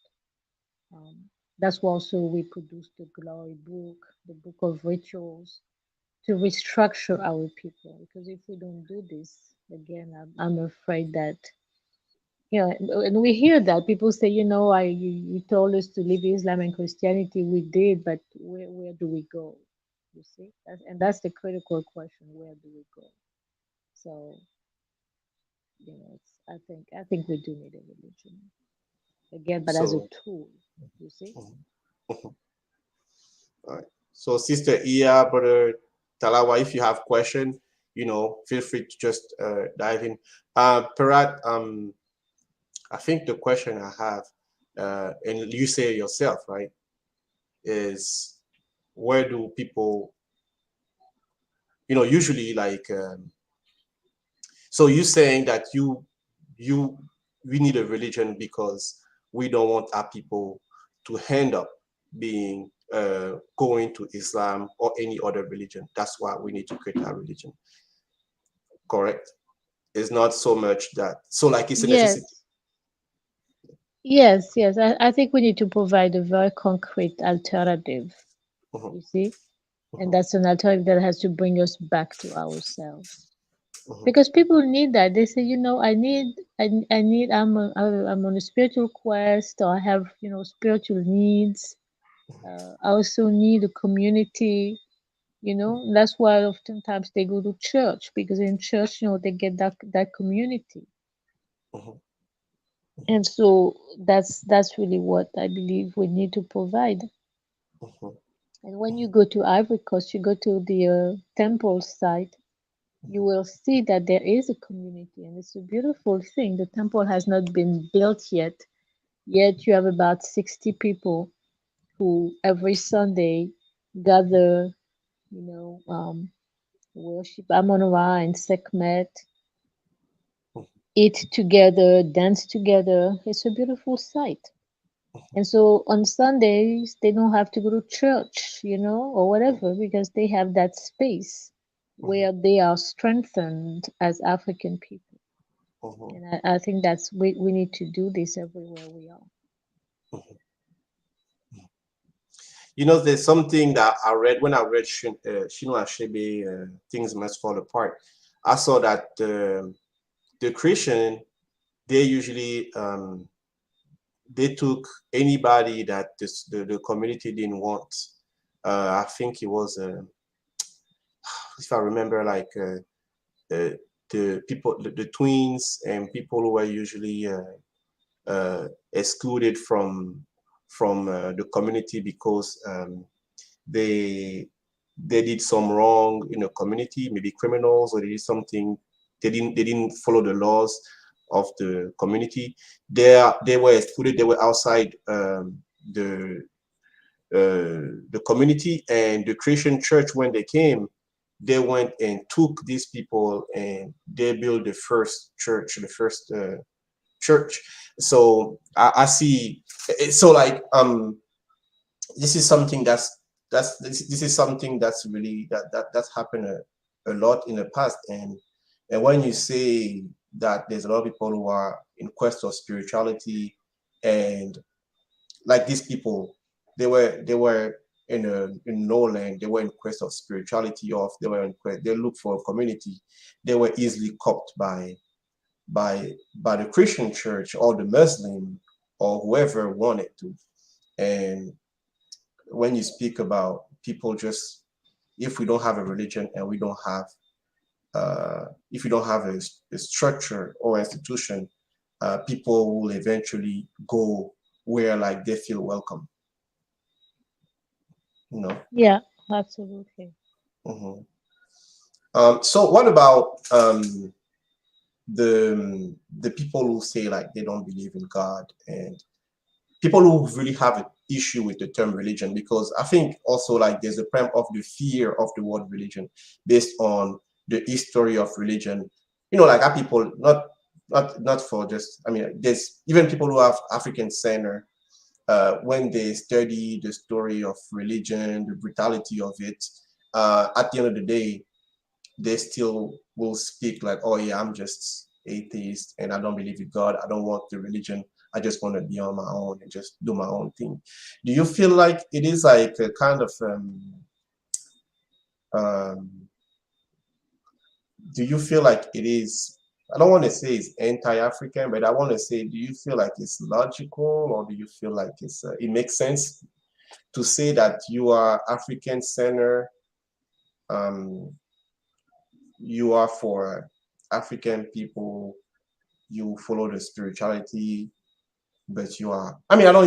Um, that's why also we produced the Glory Book, the Book of Rituals, to restructure our people. Because if we don't do this, again, I'm afraid that, and we hear that people say, you told us to leave Islam and Christianity. We did, but where do we go? You see, that's the critical question. Where do we go? So, I think we do need a religion again, but as a So, tool. You see. all right. So, Sister Iya, Brother Talawa, if you have question, feel free to just dive in. Parat, I think the question I have, and you say yourself, right, is where do people, usually like, so you saying that we need a religion because we don't want our people to end up being going to Islam or any other religion. That's why we need to create our religion. Correct? It's not so much that, so like it's a necessity. Yes. I think we need to provide a very concrete alternative. Mhm, You see, and mhm, that's an alternative that has to bring us back to ourselves. mhm, Because people need that. They say, I'm on a spiritual quest, or I have, spiritual needs. I also need a community. That's why oftentimes they go to church, because in church, they get that community. mhm, And so that's really what I believe we need to provide. mhm, And when you go to Ivory Coast, you go to the temple site, you will see that there is a community, and it's a beautiful thing. The temple has not been built yet you have about 60 people who every Sunday gather, worship Amon-Ra and Sekhmet, eat together, dance together. It's a beautiful sight. And so on Sundays, they don't have to go to church, or whatever, because they have that space where they are strengthened as African people. mhm, And I think we need to do this everywhere we are. mhm. There's something that I read when I read Chinua Achebe, Things Must Fall Apart. I saw that the Christian, they usually they took anybody that the community didn't want. I think it was, if I remember, like the people, the twins and people who were usually excluded from the community because they did some wrong in a community, maybe criminals, or they did something, they didn't follow the laws of the community. They were excluded. They were outside the community, and the Christian church, when they came, they went and took these people and they built the first church, the first church. So I see. So like this is something this is something that's really that's happened a lot in the past. And when you say that there's a lot of people who are in quest of spirituality, and like these people, they were in no land, they were in quest of spirituality, or they look for a community, they were easily coopted by the Christian church or the Muslim or whoever wanted to. And when you speak about people, just if we don't have a religion and we don't have if we don't have a structure or institution, people will eventually go where like they feel welcome. Yeah, absolutely. So what about the people who say like they don't believe in God, and people who really have an issue with the term religion, because I think also like there's a problem of the fear of the word religion based on the history of religion. You know, like our people, not for just, I mean, there's even people who have African center, when they study the story of religion, the brutality of it, at the end of the day, they still will speak like, oh yeah, I'm just atheist and I don't believe in God. I don't want the religion. I just want to be on my own and just do my own thing. Do you feel like it is like a kind of um, do you feel like it is, I don't want to say it's anti-African, but I want to say, do you feel like it's logical, or do you feel like it's it makes sense to say that you are African center, you are for African people, you follow the spirituality, but you are, I mean, I don't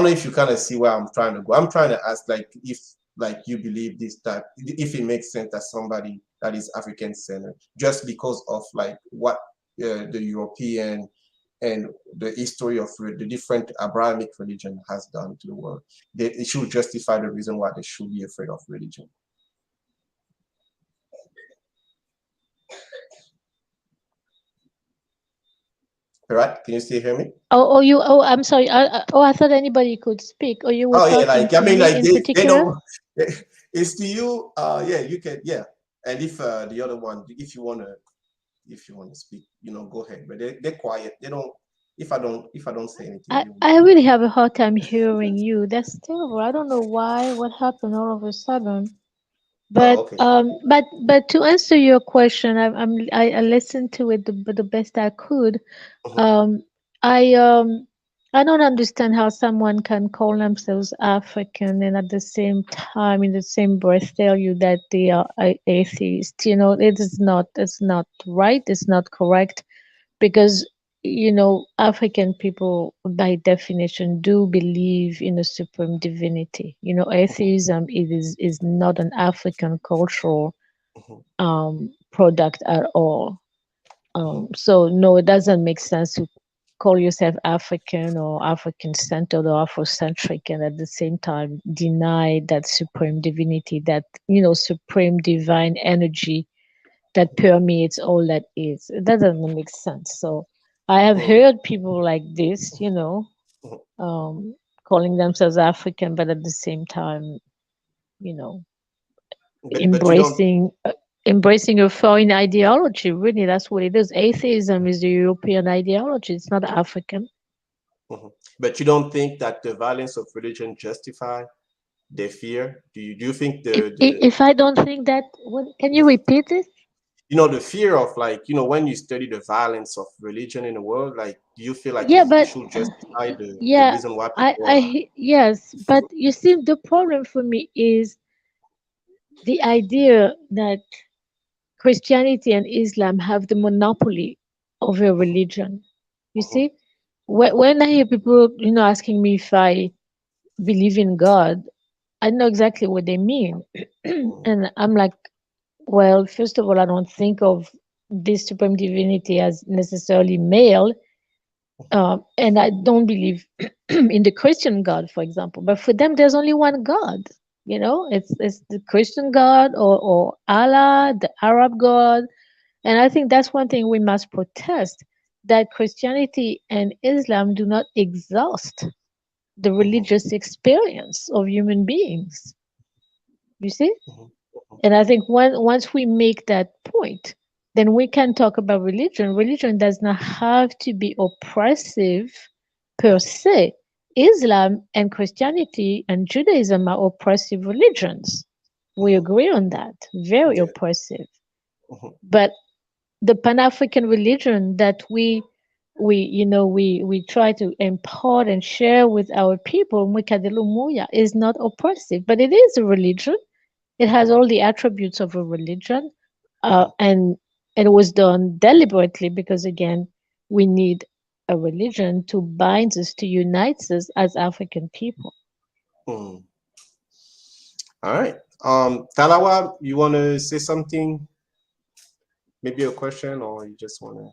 know if you kind of see where I'm trying to go. I'm trying to ask, like, if like you believe this, that if it makes sense that somebody that is African centered, just because of like what the European and the history of the different Abrahamic religion has done to the world, it should justify the reason why they should be afraid of religion. All right, can you still hear me? I'm sorry. I thought anybody could speak. Or you were Oh yeah, talking like I to mean, me like in they particular? don't. It's to you. Yeah, you can. Yeah, and if the other one, if you wanna speak, you know, go ahead. But they're quiet. They don't. If I don't say anything, I, they will. I really have a hard time hearing you. That's terrible. I don't know why. What happened all of a sudden? Oh, But okay. but to answer your question, I listened to it the best I could. Mhm, Um, I um I don't understand how someone can call themselves African and at the same time, in the same breath, tell you that they are atheist. You know, it's not right. It's not correct because African people by definition do believe in a supreme divinity. Atheism is not an African cultural mhm, product at all. mhm, So no, it doesn't make sense to call yourself African or African centered or Afrocentric and at the same time deny that supreme divinity, that supreme divine energy that permeates all that is. That doesn't make sense. So I have mhm, heard people like this, mhm. calling themselves African, but at the same time, you know, But you don't. embracing a foreign ideology. Really, that's what it is. Atheism is the European ideology. It's not African. Mhm. But you don't think that the violence of religion justify their fear? Do you think the If I don't think that, what, can you repeat it? the fear of, like, when you study the violence of religion in the world, like, do you feel like Yeah, it but should justify the yeah, reason why people are yes, but you see, the problem for me is the idea that Christianity and Islam have the monopoly over religion. You Mhm, see, when I hear people, asking me if I believe in God, I know exactly what they mean. mhm, And I'm like, well, first of all, I don't think of this supreme divinity as necessarily male. And I don't believe in the Christian God, for example. But for them, there's only one God. It's the Christian God or Allah, the Arab God. And I think that's one thing we must protest, that Christianity and Islam do not exhaust the mhm, religious experience of human beings. You see? mhm, And I think once we make that point, then we can talk about religion. Religion does not have to be oppressive per mhm, se. Islam and Christianity and Judaism are oppressive religions. We mhm. agree on that. Very Yeah. oppressive. Mhm, But the Pan-African religion that we try to impart and share with our people, Mwikadelu Muya, is not oppressive, but it is a religion. It has mhm, all the attributes of a religion, mhm, and it was done deliberately because, again, we need a religion to bind us, to unite us as African people. mhm. All right. Talawa, you want to say something? maybe a question, or you just want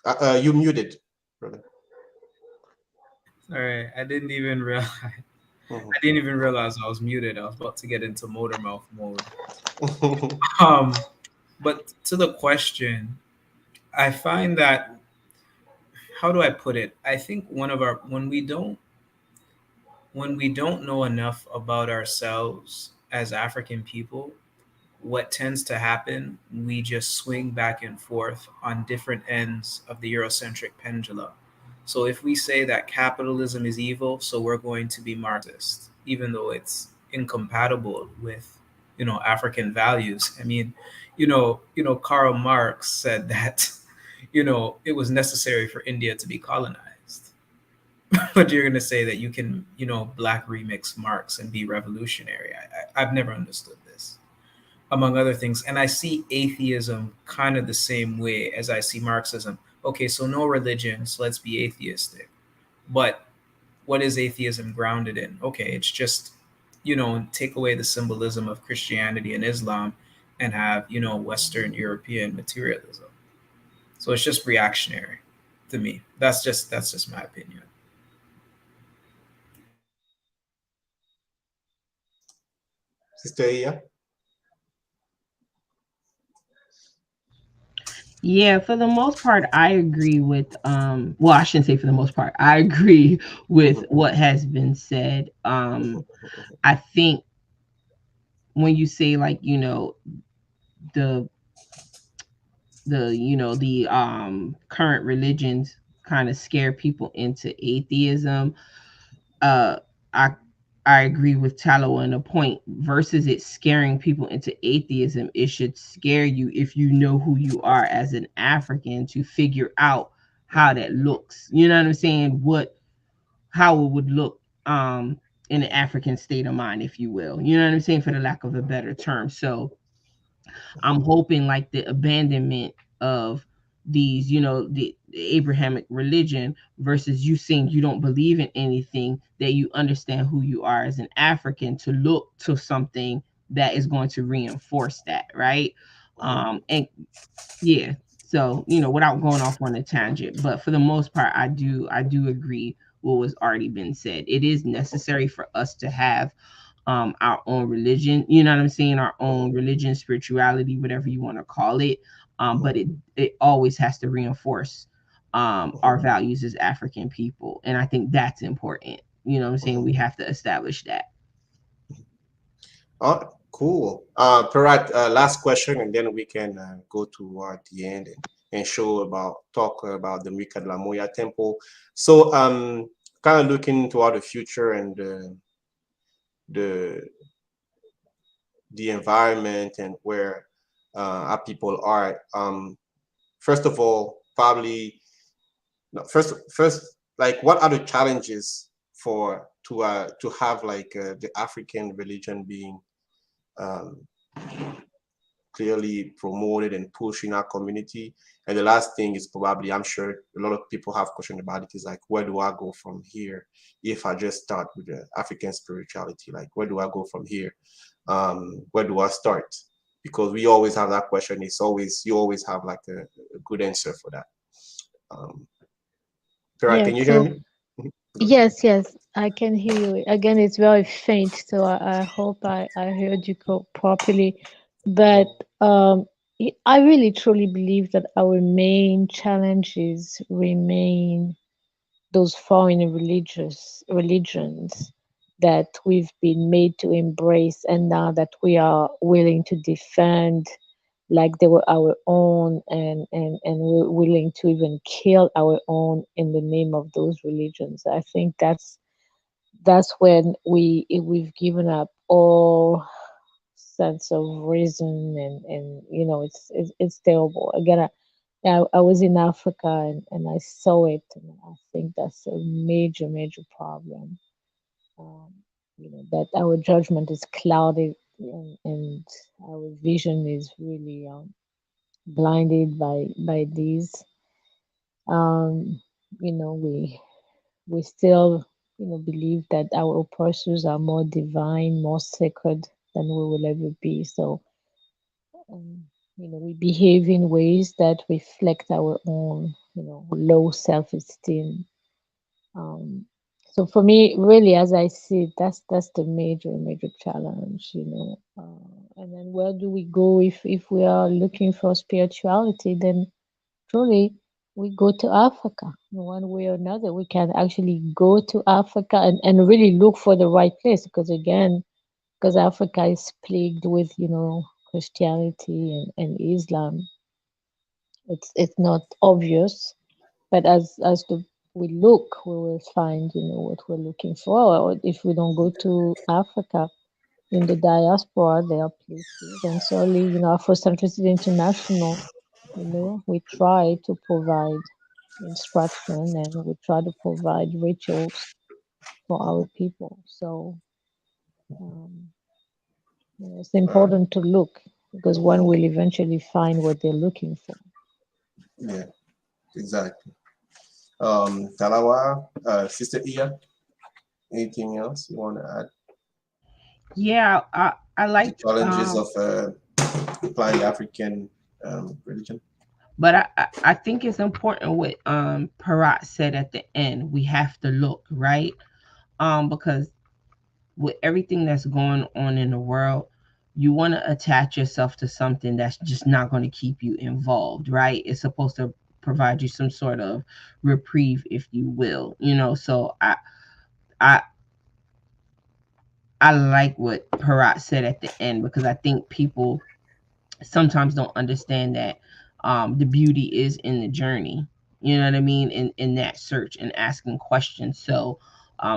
to? You muted, brother. All right, I didn't even realize. Mhm. I didn't even realize I was muted. I was about to get into motor mouth mode. Um, but to the question, I find that, how do I put it? I think one of our when we don't know enough about ourselves as African people, what tends to happen, we just swing back and forth on different ends of the Eurocentric pendulum. So if we say that capitalism is evil, so we're going to be Marxist, even though it's incompatible with, African values. I mean, Karl Marx said that, it was necessary for India to be colonized. But you're going to say that you can, black remix Marx and be revolutionary. I've never understood this, among other things. And I see atheism kind of the same way as I see Marxism. Okay, so no religion, so let's be atheistic. But what is atheism grounded in? Okay, it's just, take away the symbolism of Christianity and Islam and have, Western European materialism. So it's just reactionary to me. That's just my opinion. Sister Iya? Yeah, for the most part, I agree with well, I shouldn't say for the most part. I agree with what has been said. I think when you say like, the the current religions kind of scare people into atheism, uh I I agree with Tallow on a point. Versus it scaring people into atheism, it should scare you if you know who you are as an African to figure out how that looks. You know what I'm saying? How it would look in an African state of mind, if you will. You know what I'm saying? For the lack of a better term. So I'm hoping like the abandonment of these, the Abrahamic religion versus you saying you don't believe in anything, that you understand who you are as an African to look to something that is going to reinforce that, right? And yeah, so without going off on a tangent, but for the most part, I do agree what was already been said. It is necessary for us to have our own religion, you know what I'm saying, our own religion, spirituality, whatever you want to call it. But it always has to reinforce our values as African people, and I think that's important. You know what I'm saying? We have to establish that. Oh, cool. Parat, last question, and then we can go toward the end and talk about the Mika de la Moya Temple. So, kind of looking toward the future and the the environment and where our people are. First of all, probably no, first, like, what are the challenges for to have like the African religion being um, clearly promoted and pushed in our community? And the last thing is probably, I'm sure a lot of people have questions about it, is like, where do I go from here if I just start with the African spirituality? Like, where do I go from here? Where do I start? Because we always have that question. You always have like a good answer for that. Um, Tara, Yeah, can you hear so me? Mhm. yes, yes, I can hear you. Again, it's very faint, so I hope I heard you properly. But I really truly believe that our main challenges remain those foreign religions that we've been made to embrace, and now that we are willing to defend like they were our own, and we're willing to even kill our own in the name of those religions. I think that's when we've given up all sense of reason, and it's terrible. Again, I was in Africa, and I saw it, and I think that's a major, major problem. Um, that our judgment is clouded, and our vision is really blinded by these. Um, we still believe that our oppressors are more divine, more sacred than we will ever be. So we behave in ways that reflect our own, low self-esteem. Um, so for me, really, as I see it, that's the major challenge. And then where do we go if we are looking for spirituality? Then truly, we go to Africa. In one way or another, we can actually go to Africa and really look for the right place, because again, because Africa is plagued with, Christianity and Islam. It's not obvious, but we look, we will find, what we're looking for. Or if we don't go to Africa, in the diaspora, there are places. And certainly, Afrocentricity International, we try to provide instruction, and we try to provide rituals for our people. So um, it's important to look, because one will eventually find what they're looking for. Yeah, exactly. Talawa, Sister Iya, anything else you want to add? Yeah, I like The challenges of applying African religion. but I think it's important what Parat said at the end. We have to look, right? Because with everything that's going on in the world, you want to attach yourself to something that's just not going to keep you involved, right? It's supposed to provide you some sort of reprieve, if you will, So I I like what Parat said at the end, because I think people sometimes don't understand that the beauty is in the journey. You know what I mean? In that search and asking questions. So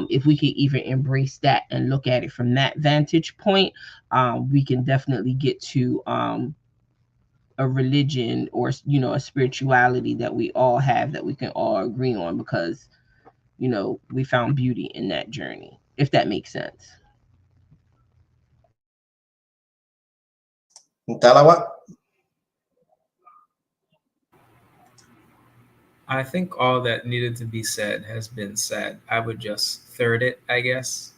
if we could even embrace that and look at it from that vantage point, we can definitely get to a religion, or a spirituality that we all have, that we can all agree on, because we found beauty in that journey, if that makes sense. Talawa? I think all that needed to be said has been said. I would just third it, I guess.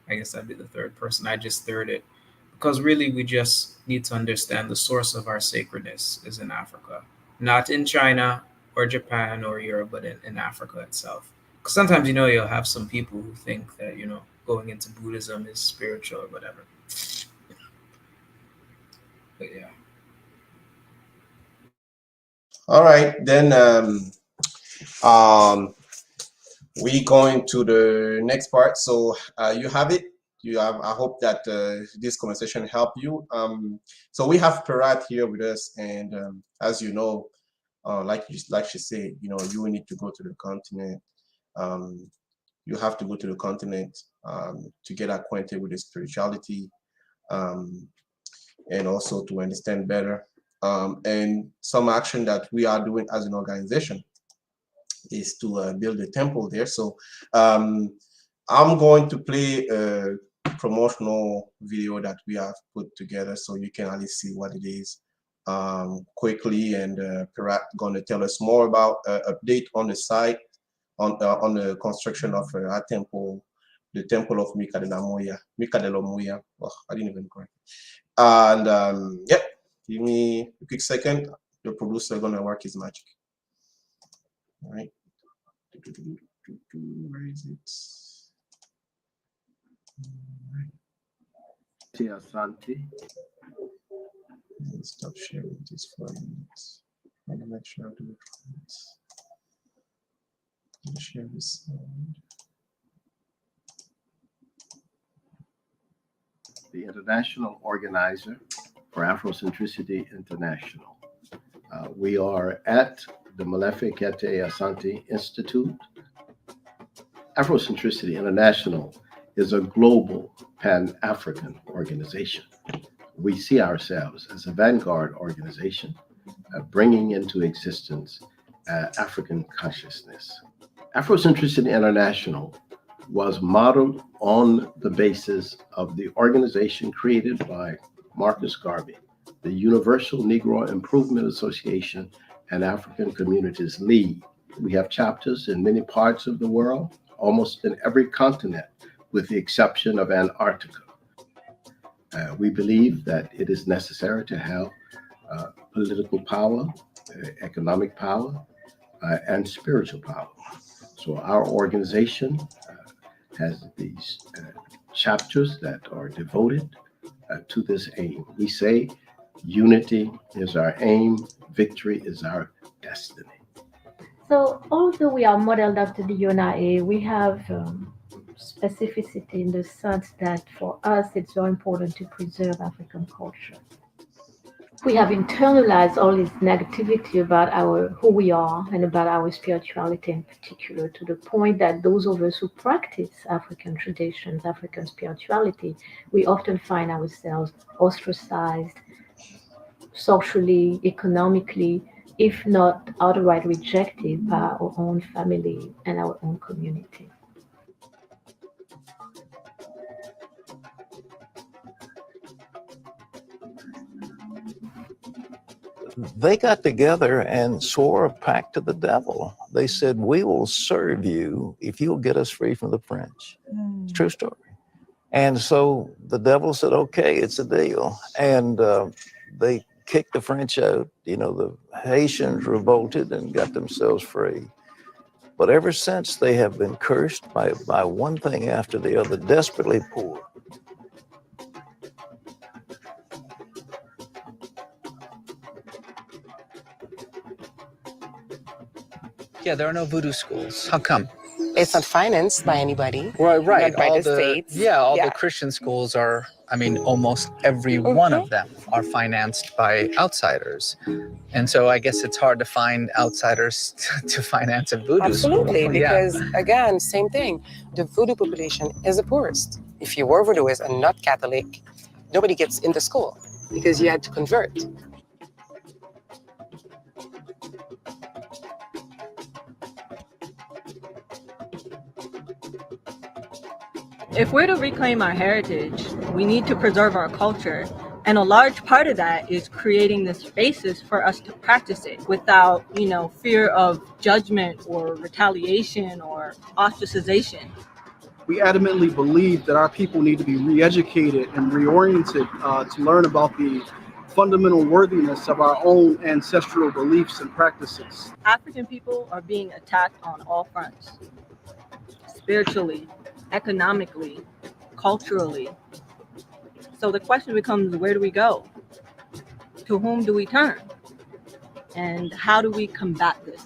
I guess I'd be the third person. I just third it. Because really, we just need to understand the source of our sacredness is in Africa, not in China or Japan or Europe, but in Africa itself. Because sometimes, you'll have some people who think that, going into Buddhism is spiritual or whatever. But yeah. All right, then we going to the next part. So you have it. You have. I hope that this conversation helped you. So we have Parat here with us, and as you know, like she said, you will need to go to the continent. You have to go to the continent to get acquainted with the spirituality, and also to understand better. And some action that we are doing as an organization is to build a temple there. So I'm going to play a promotional video that we have put together, so you can at least see what it is quickly. And Pirat going to tell us more about update on the site, on the construction of our temple, the temple of Mika de la Moya. Oh, I didn't even correct. And yep, give me a quick second. The producer gonna work his magic. All right. Where is it? Asante. Stop sharing this for a minute. I want to make sure I do it right. Share this slide. The international organizer for Afrocentricity International. We are at the Molefe Kete Asante Institute. Afrocentricity International is a global Pan-African organization. We see ourselves as a vanguard organization bringing into existence African consciousness. Afrocentricity International was modeled on the basis of the organization created by Marcus Garvey, the Universal Negro Improvement Association and African Communities League. We have chapters in many parts of the world, almost in every continent, with the exception of Antarctica. We believe that it is necessary to have political power, economic power, and spiritual power. So our organization has these chapters that are devoted to this aim. We say unity is our aim, victory is our destiny. So, although we are modeled after the UNIA, we have specificity in the sense that for us it's very important to preserve African culture. We have internalized all this negativity about our who we are and about our spirituality in particular, to the point that those of us who practice African traditions, African spirituality, we often find ourselves ostracized socially, economically, if not outright rejected by our own family and our own community. They got together and swore a pact to the devil. They said, "We will serve you if you'll get us free from the French." It's a true story. And so the devil said, "Okay, it's a deal." And they kicked the French out. You know, the Haitians revolted and got themselves free. But ever since, they have been cursed by one thing after the other, desperately poor. Yeah, there are no voodoo schools. How come? It's not financed by anybody. Right. Not by the states. All the Christian schools are, I mean, almost every one of them are financed by outsiders. And so I guess it's hard to find outsiders to finance a voodoo school. Absolutely, because again, same thing. The voodoo population is the poorest. If you were voodooist and not Catholic, nobody gets into school because you had to convert. If we're to reclaim our heritage, we need to preserve our culture. And a large part of that is creating the spaces for us to practice it without, fear of judgment or retaliation or ostracization. We adamantly believe that our people need to be re-educated and reoriented to learn about the fundamental worthiness of our own ancestral beliefs and practices. African people are being attacked on all fronts, spiritually, economically, culturally. So the question becomes, where do we go? To whom do we turn? And how do we combat this?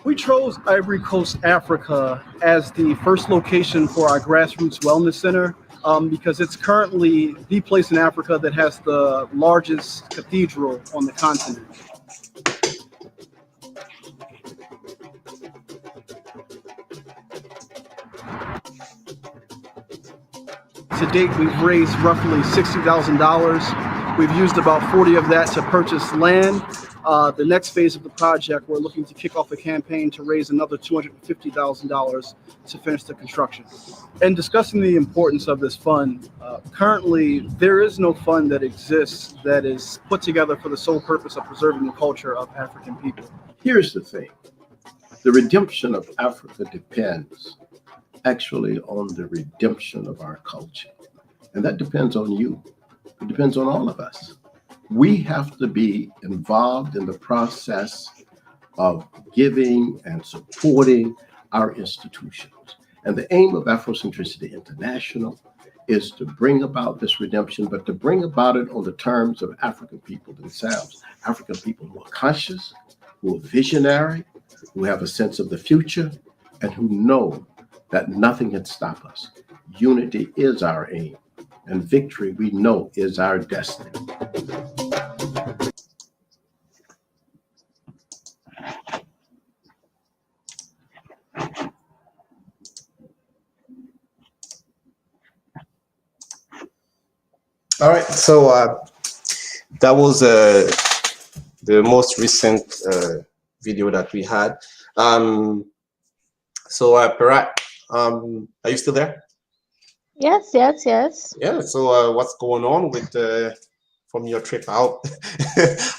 We chose Ivory Coast, Africa as the first location for our grassroots wellness center because it's currently the place in Africa that has the largest cathedral on the continent. To date, we've raised roughly $60,000. We've used about 40 of that to purchase land. The next phase of the project, we're looking to kick off a campaign to raise another $250,000 to finish the construction. And discussing the importance of this fund, currently there is no fund that exists that is put together for the sole purpose of preserving the culture of African people. Here's the thing. The redemption of Africa depends actually on the redemption of our culture. And that depends on you. It depends on all of us. We have to be involved in the process of giving and supporting our institutions. And the aim of Afrocentricity International is to bring about this redemption, but to bring about it on the terms of African people themselves. African people who are conscious, who are visionary, who have a sense of the future, and who know that nothing can stop us. Unity is our aim, and victory, we know, is our destiny. All right, so that was the most recent video that we had. So Parat, are you still there? Yes. Yeah. So what's going on with from your trip out?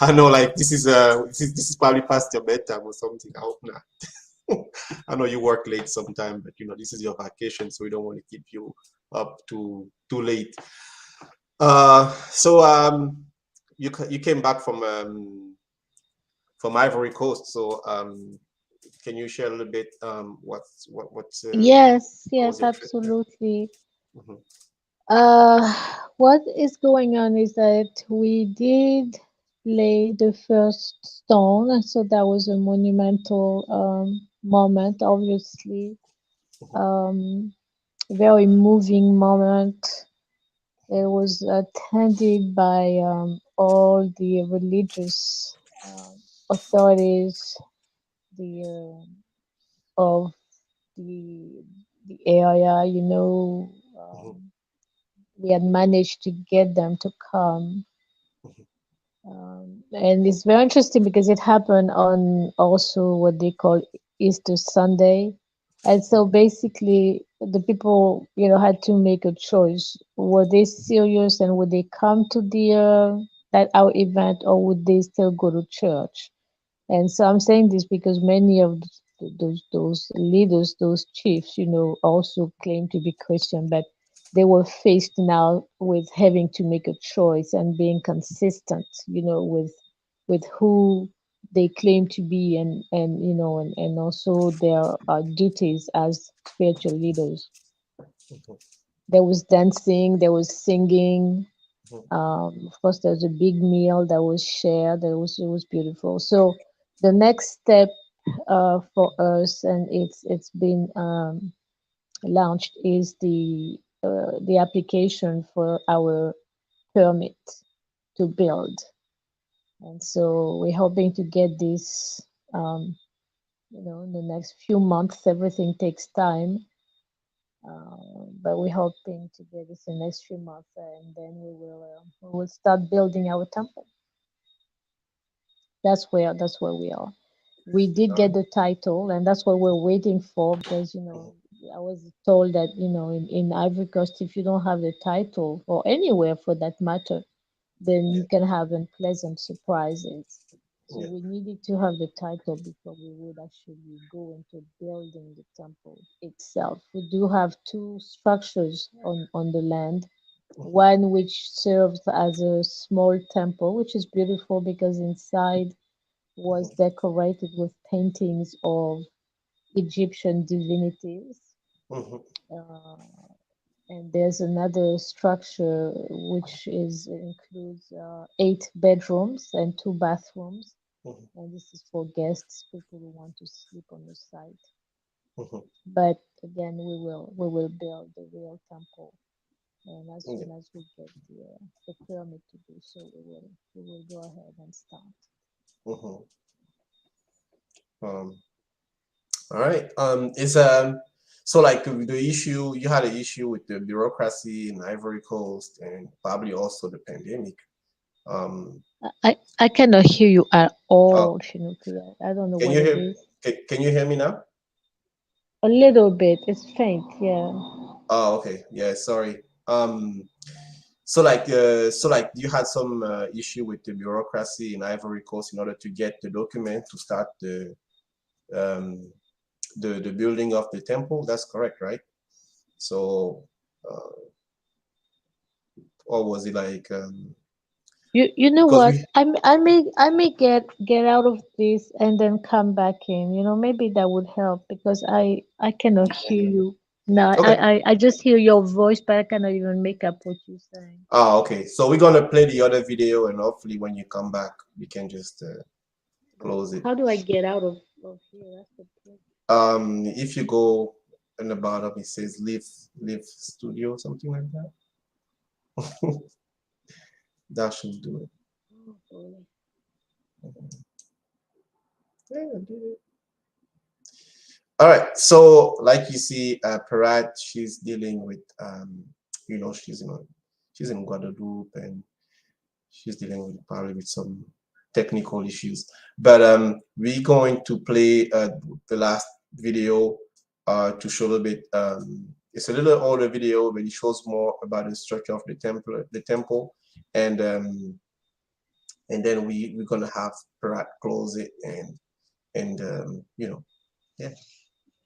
I know, like this is probably past your bedtime or something. I hope not. I know you work late sometime, but this is your vacation, so we don't want to keep you up too late. You came back from Ivory Coast, so can you share a little bit what's Yes, how was yes, your trip there? absolutely. Mhm, What is going on is that we did lay the first stone, so that was a monumental moment, obviously. Um, Very moving moment. It was attended by all the religious authorities, the of the area. mhm, We had managed to get them to come. And it's very interesting because it happened on also what they call Easter Sunday. And so basically, the people, had to make a choice. Were they serious and would they come to that our event, or would they still go to church? And so I'm saying this because many of those leaders, those chiefs, also claim to be Christian, but they were faced now with having to make a choice and being consistent, with who they claim to be, and also their duties as spiritual leaders. mhm, There was dancing, there was singing. mhm, Of course, there was a big meal that was shared. It was beautiful. So the next step for us, and it's been launched, is the application for our permit to build. And so we're hoping to get this, in the next few months. Everything takes time, but we're hoping to get this in the next few months, and then we will start building our temple. That's where we are. We did all right, get the title, and that's what we're waiting for, because mhm, I was told that in Ivory Coast, if you don't have the title, or anywhere for that matter, then yeah, you can have unpleasant surprises. So yeah, we needed to have the title before we would actually go into building the temple itself. We do have two structures on the land. mhm, One which serves as a small temple, which is beautiful because inside was mhm, decorated with paintings of Egyptian divinities. mhm, Uh, and there's another structure which includes 8 bedrooms and 2 bathrooms. mhm, And this is for guests, people who want to sleep on the site. mhm, But again, we will build the real temple, and as yeah, soon as we get the permit to do so, we will go ahead and start. mhm. Um, all right. Is so like the issue you had an issue with the bureaucracy in Ivory Coast and probably also the pandemic. Um, I cannot hear you at oh, all, Shinuki. I don't know can what you it hear? is. Can you hear me now? A little bit. It's faint, yeah. Oh, okay. Yeah, sorry. So like you had some issue with the bureaucracy in Ivory Coast in order to get the document to start um the building of the temple. That's correct, right? So, uh, or was it like You know because what? we I may get out of this and then come back in. Maybe that would help because I cannot hear you. No, okay. I just hear your voice, but I cannot even make up what you're saying. Oh, okay. So we're gonna play the other video, and hopefully when you come back, we can just close it. How do I get out of here? That's the thing. If you go in the bottom, it says Live Studio, something like that. That should do it. Oh, boy. Yeah, I did it. All right. So, like you see, Parat, she's dealing with, she's in Guadeloupe and she's dealing with probably with some technical issues. But we're going to play the last video to show a little bit. It's a little older video, but it shows more about the structure of the temple, and then we're gonna have Parat close it and yeah.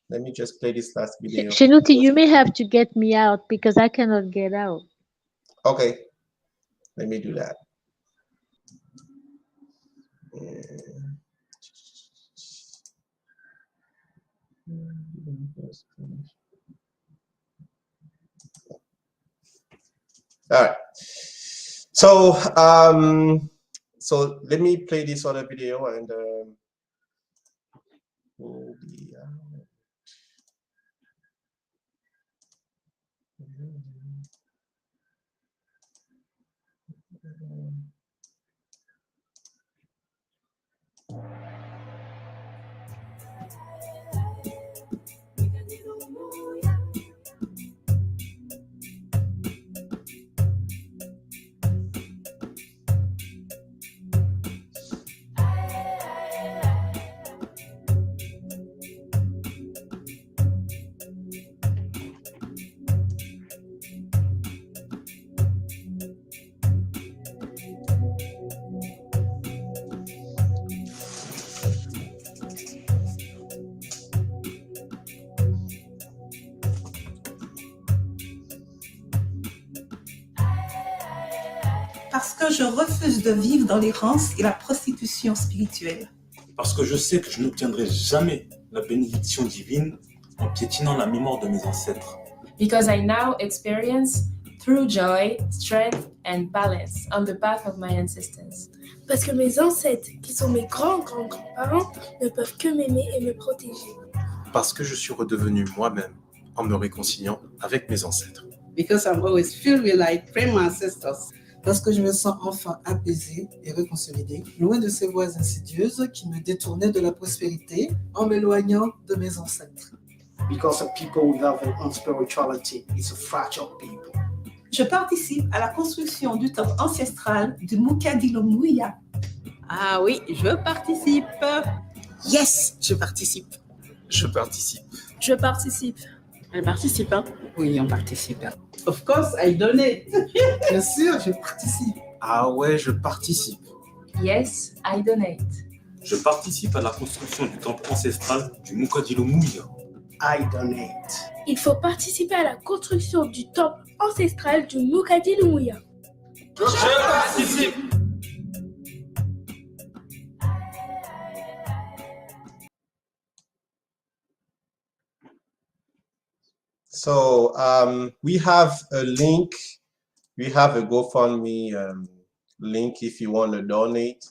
Let me just play this last video. Shinuti, you may have to get me out because I cannot get out. Okay. Let me do that. All right. So let me play this other video and we'll be out. Parce que je refuse de vivre dans l'errance et la prostitution spirituelle. Parce que je sais que je n'obtiendrai jamais la bénédiction divine en piétinant la mémoire de mes ancêtres. Because I now experience true joy, strength, and balance on the path of my ancestors. Parce que mes ancêtres, qui sont mes grands-grands-grands-parents, ne peuvent que m'aimer et me protéger. Parce que je suis redevenu moi-même en me réconciliant avec mes ancêtres. Because I'm always filled with like praying my ancestors. Parce que je me sens enfin apaisé et réconcilié, loin de ces voies insidieuses qui me détournaient de la prospérité en m'éloignant de mes ancêtres. Because a people without their own spirituality is a fragile people. Je participe à la construction du temple ancestral du Mukadilomuya. Ah oui, je participe. Yes, je participe. Je participe. Je participe. Elle participe, hein? Oui, on participe. Of course, I donate. Bien sûr, je participe. Ah ouais, je participe. Yes, I donate. Je participe à la construction du temple ancestral du Mukadilomuya. I donate. Il faut participer à la construction du temple ancestral du Mukadilomuya. Je participe. So we have a link. We have a GoFundMe link if you want to donate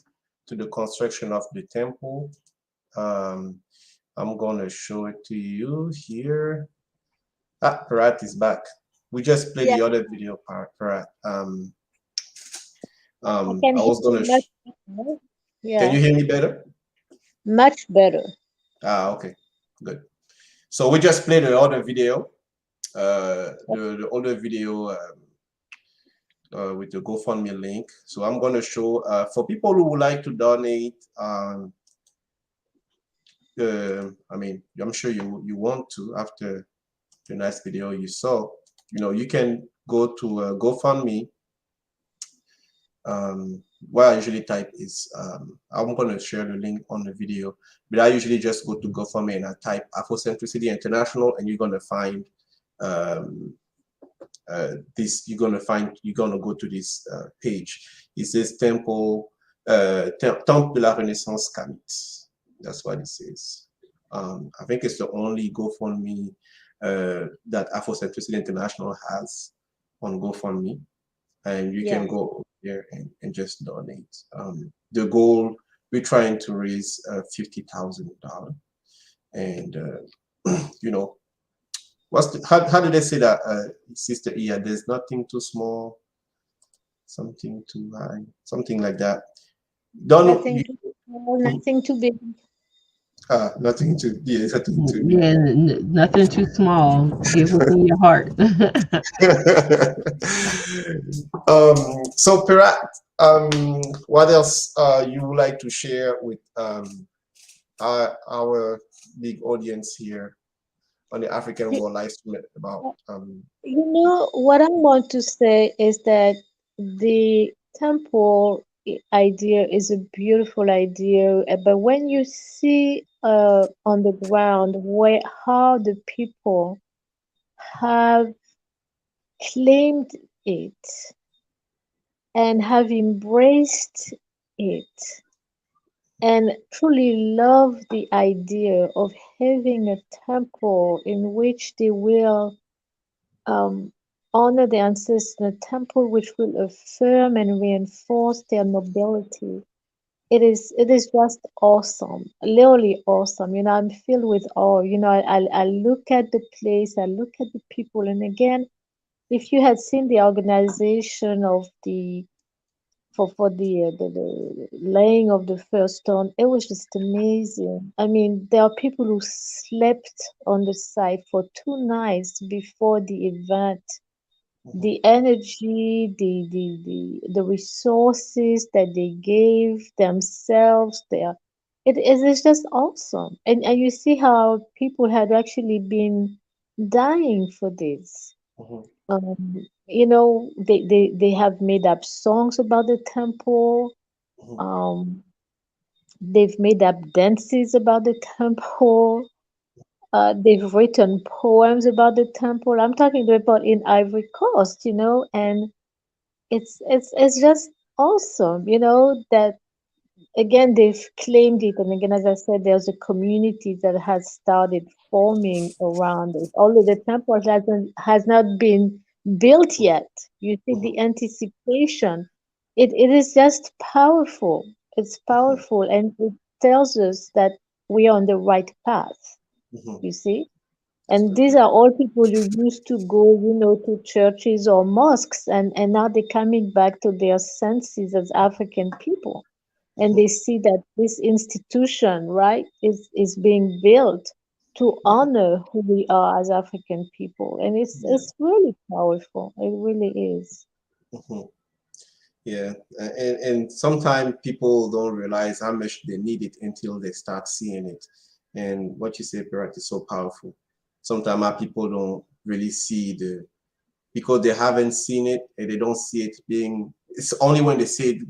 to the construction of the temple. I'm going to show it to you here. Ah, Parat is back. We just played the other video part, Parat. I was going to. Can you hear me better? Much better. Ah, okay, good. So we just played the other video. The older video with the GoFundMe link. So I'm going to show for people who would like to donate. I mean, I'm sure you want to after the nice video you saw. You know, you can go to GoFundMe. What I usually type is I'm going to share the link on the video, but I usually just go to GoFundMe and I type Afrocentricity International, and you're going to find this. You're going to go to this page. It says Temple de la Renaissance Kamit. That's what it says. I think it's the only GoFundMe that Afrocentricity International has on GoFundMe, and you can go there and just donate. The goal, we're trying to raise $50,000, and you know, how did they say that, Sister Iya? There's nothing too small, something too high, something like that. Nothing too small, nothing too big. Nothing too, nothing too big. Yeah, nothing too small. Give within your heart. So Pirat, what else you would like to share with our big audience here on the African World Live Stream about? You know, what I want to say is that the temple idea is a beautiful idea, but when you see on the ground how the people have claimed it and have embraced it and truly love the idea of having a temple in which they will um, honor the ancestors, a temple which will affirm and reinforce their nobility. It is just awesome, literally awesome. I'm filled with awe. I look at the place, I look at the people, and again, if you had seen the organization of the for the laying of the first stone, it was just amazing. I mean, there are people who slept on the site for 2 nights before the event. The energy, the resources that they gave themselves, it is just awesome. And you see how people had actually been dying for this. They have made up songs about the temple. Um, they've made up dances about the temple. They've written poems about the temple. I'm talking about in Ivory Coast, and it's just awesome, that again they've claimed it, and again, as I said, there's a community that has started forming around it, although the temple has not been built yet. You see the anticipation. It is just powerful. It's powerful, and it tells us that we are on the right path, you see. And these are all people who used to go, to churches or mosques, and now they're coming back to their senses as African people. And they see that this institution, right, is being built to honor who we are as African people. And it's really powerful. It really is. Yeah, and sometimes people don't realize how much they need it until they start seeing it. And what you say, Berat, is so powerful. Sometimes our people don't really see because they haven't seen it and they don't see it being. It's only when they see it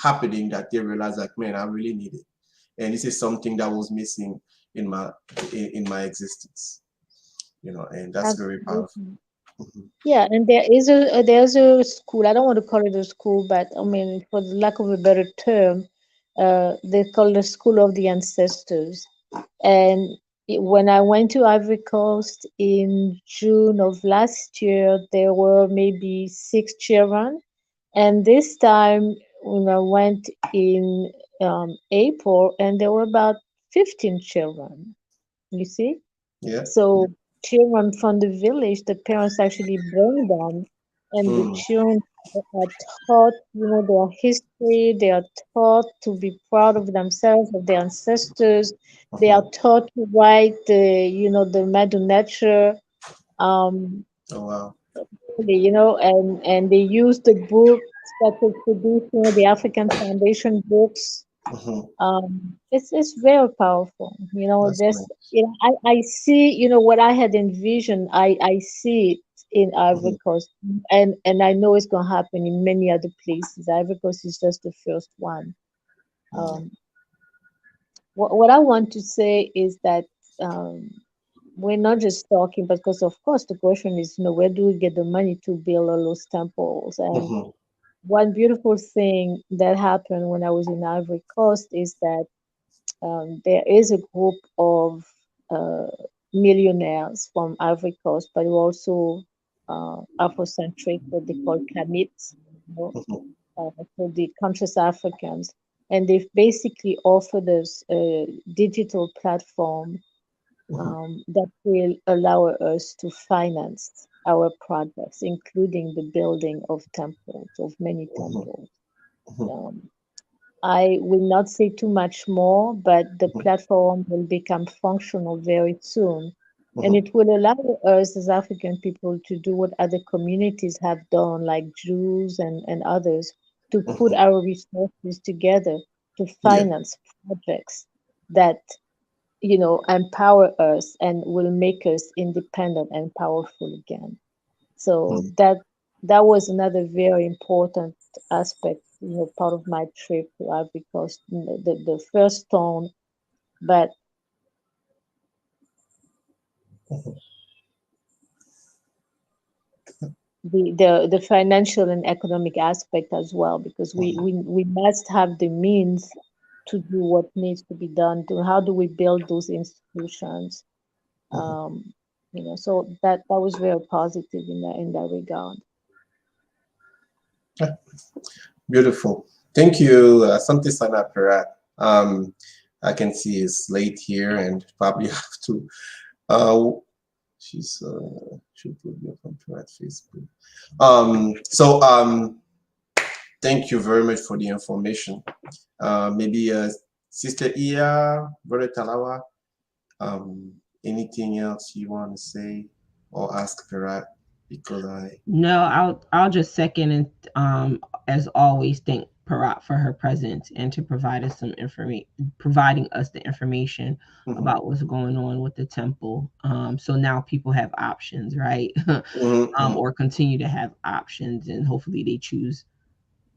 happening that they realize, like, man, I really need it. And this is something that was missing in my existence, and that's very powerful. Absolutely. Yeah, and there's a school. I don't want to call it a school, but I mean, for the lack of a better term, they call the School of the Ancestors. And when I went to Ivory Coast in June of last year, there were maybe 6 children. And this time, when I went in April, and there were about 15 children. You see? Yeah. So children from the village, the parents actually bring them, and the children are taught, their history. They are taught to be proud of themselves, of their ancestors. They are taught to write the Mother Nature. Um, Oh wow. and they use the books that was produced, the African Foundation books. It's very powerful. That's This, nice. I see, what I had envisioned. I see it in Ivory Coast, and I know it's gonna happen in many other places. Ivory Coast is just the first one. Um, what I want to say is that um, we're not just talking, because of course the question is, where do we get the money to build all those temples? And one beautiful thing that happened when I was in Ivory Coast is that there is a group of uh, millionaires from Ivory Coast, but who also Afrocentric, what they call Kamits, for the conscious Africans. And they've basically offered us a digital platform that will allow us to finance our projects, including the building of temples, of many temples. Um, I will not say too much more, but the platform will become functional very soon. And it will allow us as African people to do what other communities have done, like Jews and others, to put our resources together to finance projects that, empower us and will make us independent and powerful again. So that was another very important aspect, part of my trip to Ivory Coast, the first stone. But the financial and economic aspect as well, because we must have the means to do what needs to be done. To how do we build those institutions? So that was very positive in that regard. Beautiful. Thank you, Asante Sana Perat. I can see it's late here and probably have to. She's should put me on Perat Facebook. Thank you very much for the information. Maybe Sister Iya, Brother Talawa, anything else you want to say or ask Perat? Because No, I'll just second and as always thank Parat for her presence and to provide us some information, providing us the information about what's going on with the temple. So now people have options, right? Or continue to have options, and hopefully they choose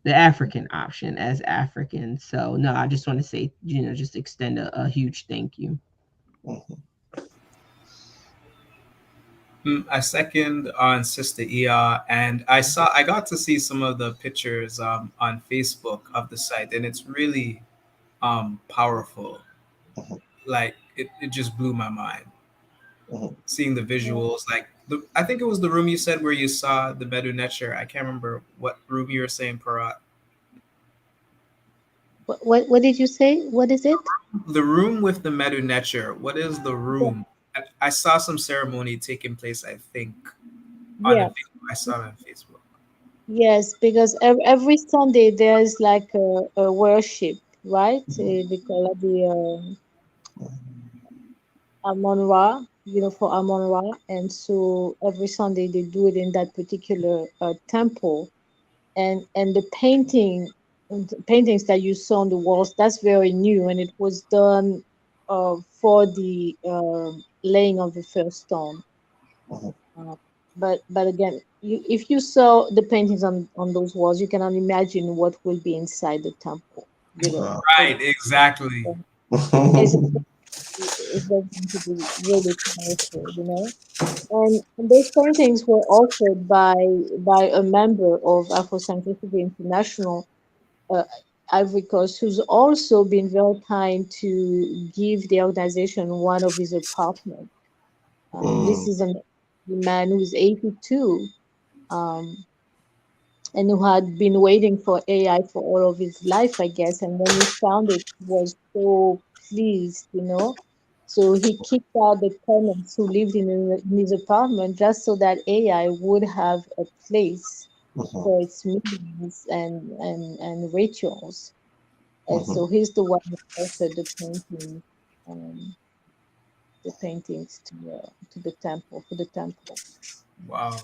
the African option as Africans. So no, I just want to say, just extend a huge thank you. I second on Sister Ia, and I got to see some of the pictures on Facebook of the site, and it's really powerful. Like it just blew my mind. Seeing the visuals, like I think it was the room you said where you saw the Medu Necher. I can't remember what room you were saying, Parat. What did you say? What is it? The room with the Medu Necher. What is the room? I saw some ceremony taking place, I think, on the video. I saw it on Facebook. Yes, because every Sunday there's like a worship, right? They call it the Amon Ra, for Amon Ra. And so every Sunday they do it in that particular temple. And the paintings that you saw on the walls, that's very new, and it was done for the laying of the first stone. But again, if you saw the paintings on those walls, you cannot imagine what will be inside the temple. Right, exactly. It's going to be really powerful, And those paintings were offered by a member of Afrocentricity International, Ivory Coast, who's also been very kind to give the organization one of his apartments. This is a man who's 82, and who had been waiting for AI for all of his life, I guess. And when he found it, he was so pleased. So he kicked out the tenants who lived in his apartment just so that AI would have a place for its meetings and rituals. And so he's the one who offered the paintings to the temple, for the temple. Wow.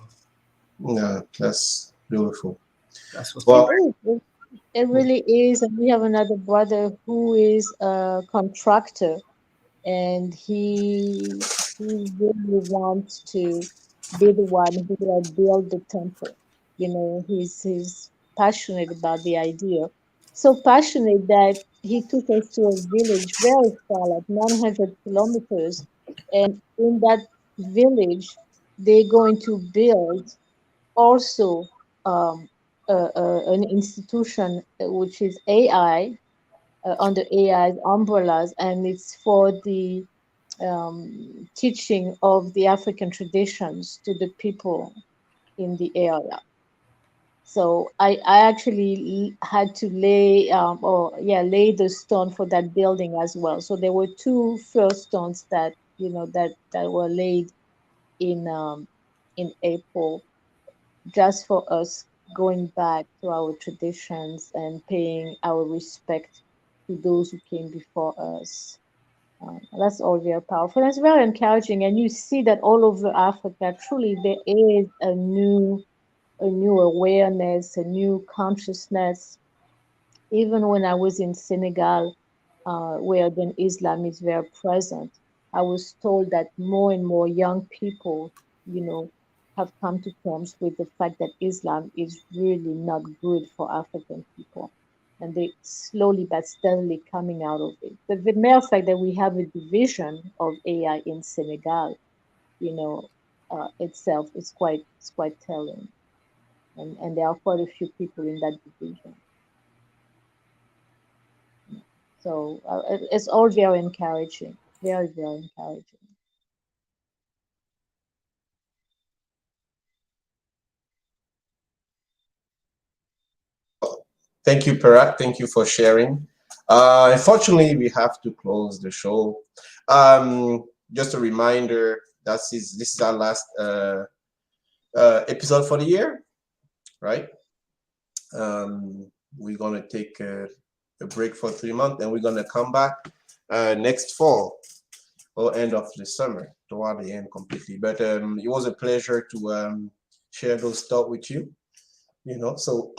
Yeah, that's beautiful. That's what's It really is. And we have another brother who is a contractor, and he really wants to be the one who will build the temple. He's passionate about the idea. So passionate that he took us to a village very far, like 900 kilometers. And in that village, they're going to build also an institution which is AI, under AI's umbrellas, and it's for the teaching of the African traditions to the people in the area. So I actually had to lay the stone for that building as well. So there were two first stones that that were laid in April, just for us going back to our traditions and paying our respect to those who came before us. That's all very powerful. That's very encouraging, and you see that all over Africa. Truly, there is a new awareness, a new consciousness. Even when I was in Senegal, where then Islam is very present, I was told that more and more young people, have come to terms with the fact that Islam is really not good for African people. And they slowly but steadily coming out of it. The mere fact that we have a division of AI in Senegal, itself is quite telling. and there are quite a few people in that division. So it's all very encouraging, very, very encouraging. Thank you, Perat. Thank you for sharing. Unfortunately, we have to close the show. Just a reminder, this is our last episode for the year, right? We're gonna take a break for 3 months, and we're gonna come back next fall or end of the summer, toward the end completely. But it was a pleasure to share those thoughts with you. So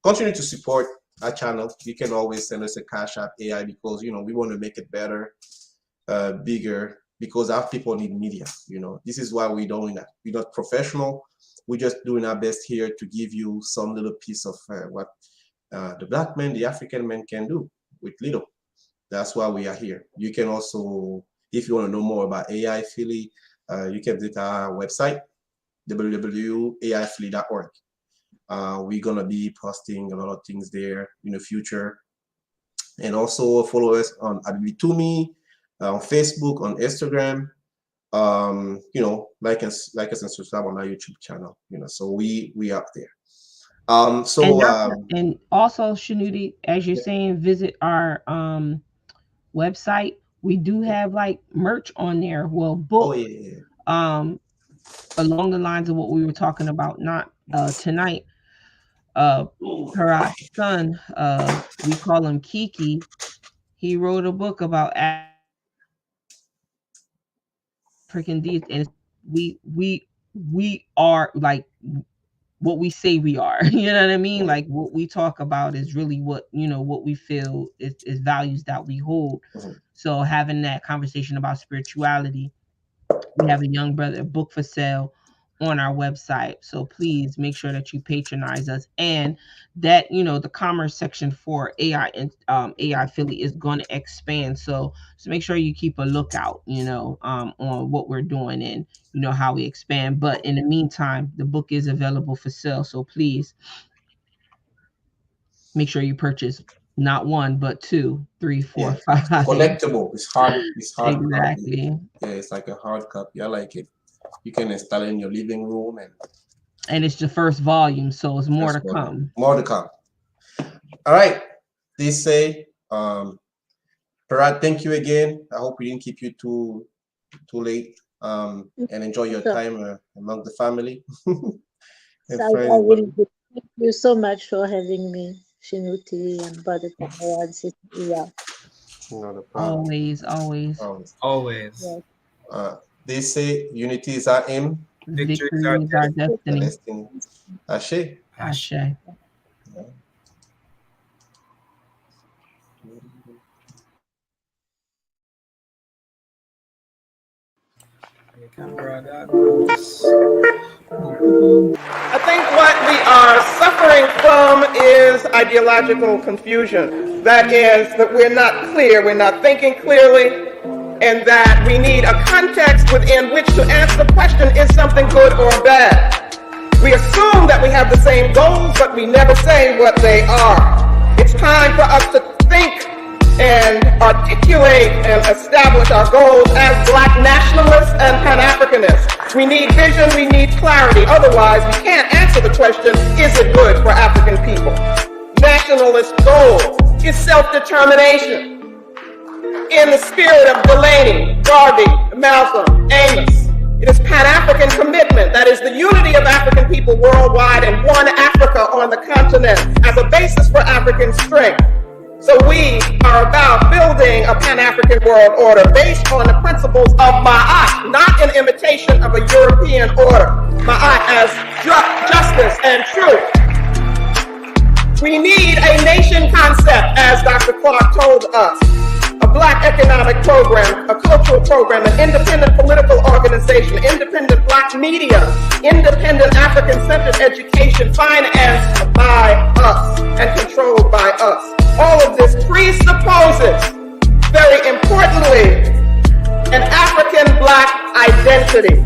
continue to support our channel. You can always send us a Cash App AI, because we want to make it better, bigger, because our people need media. This is why we're doing that. We're not professional. We're just doing our best here to give you some little piece of what the Black man, the African man can do with little. That's why we are here. You can also, if you want to know more about AI Philly, you can visit our website, www.aiphilly.org. We're gonna be posting a lot of things there in the future, and also follow us on Abibitumi, on Facebook, on Instagram. Like us and subscribe on our YouTube channel. So we up there. And also, Shanuti, as you're saying, visit our website. We do have like merch on there. Well, book. Along the lines of what we were talking about, not tonight. Perat's son, we call him Kiki. He wrote a book about African deeds, and we are like what we say we are. You know what I mean? Like what we talk about is really what what we feel is values that we hold. So having that conversation about spirituality, we have a young brother book for sale on our website. So please make sure that you patronize us, and that the commerce section for AI and AI Philly is going to expand. So make sure you keep a lookout, on what we're doing and how we expand. But in the meantime, the book is available for sale. So please make sure you purchase not 1, but 2, 3, 4, 5. Collectible. It's hard. Exactly. Copy. Yeah, it's like a hard copy. I like it. You can install it in your living room, and it's the first volume, so it's more to come. More to come. All right. Please say, Perat, thank you again. I hope we didn't keep you too late. And enjoy your time among the family. And I friends. really do. Thank you so much for having me, Shinuti and Brother Tamara and Sister Iya. Always. Yes. They say unity is our aim. Victory is our destiny. Ashe. Ashe. I think what we are suffering from is ideological confusion. That is, that we're not clear, we're not thinking clearly, and that we need a context within which to answer the question, is something good or bad? We assume that we have the same goals, but we never say what they are. It's time for us to think and articulate and establish our goals as Black nationalists and Pan-Africanists. We need vision, we need clarity. Otherwise, we can't answer the question, is it good for African people? Nationalist goal is self-determination. In the spirit of Delaney, Garvey, Malcolm, Amos, it is Pan-African commitment, that is the unity of African people worldwide and one Africa on the continent as a basis for African strength. So we are about building a Pan-African world order based on the principles of Ma'at, not in imitation of a European order. Ma'at as justice and truth. We need a nation concept, as Dr. Clark told us. A Black economic program, a cultural program, an independent political organization, independent Black media, independent African-centered education financed by us and controlled by us. All of this presupposes, very importantly, an African Black identity.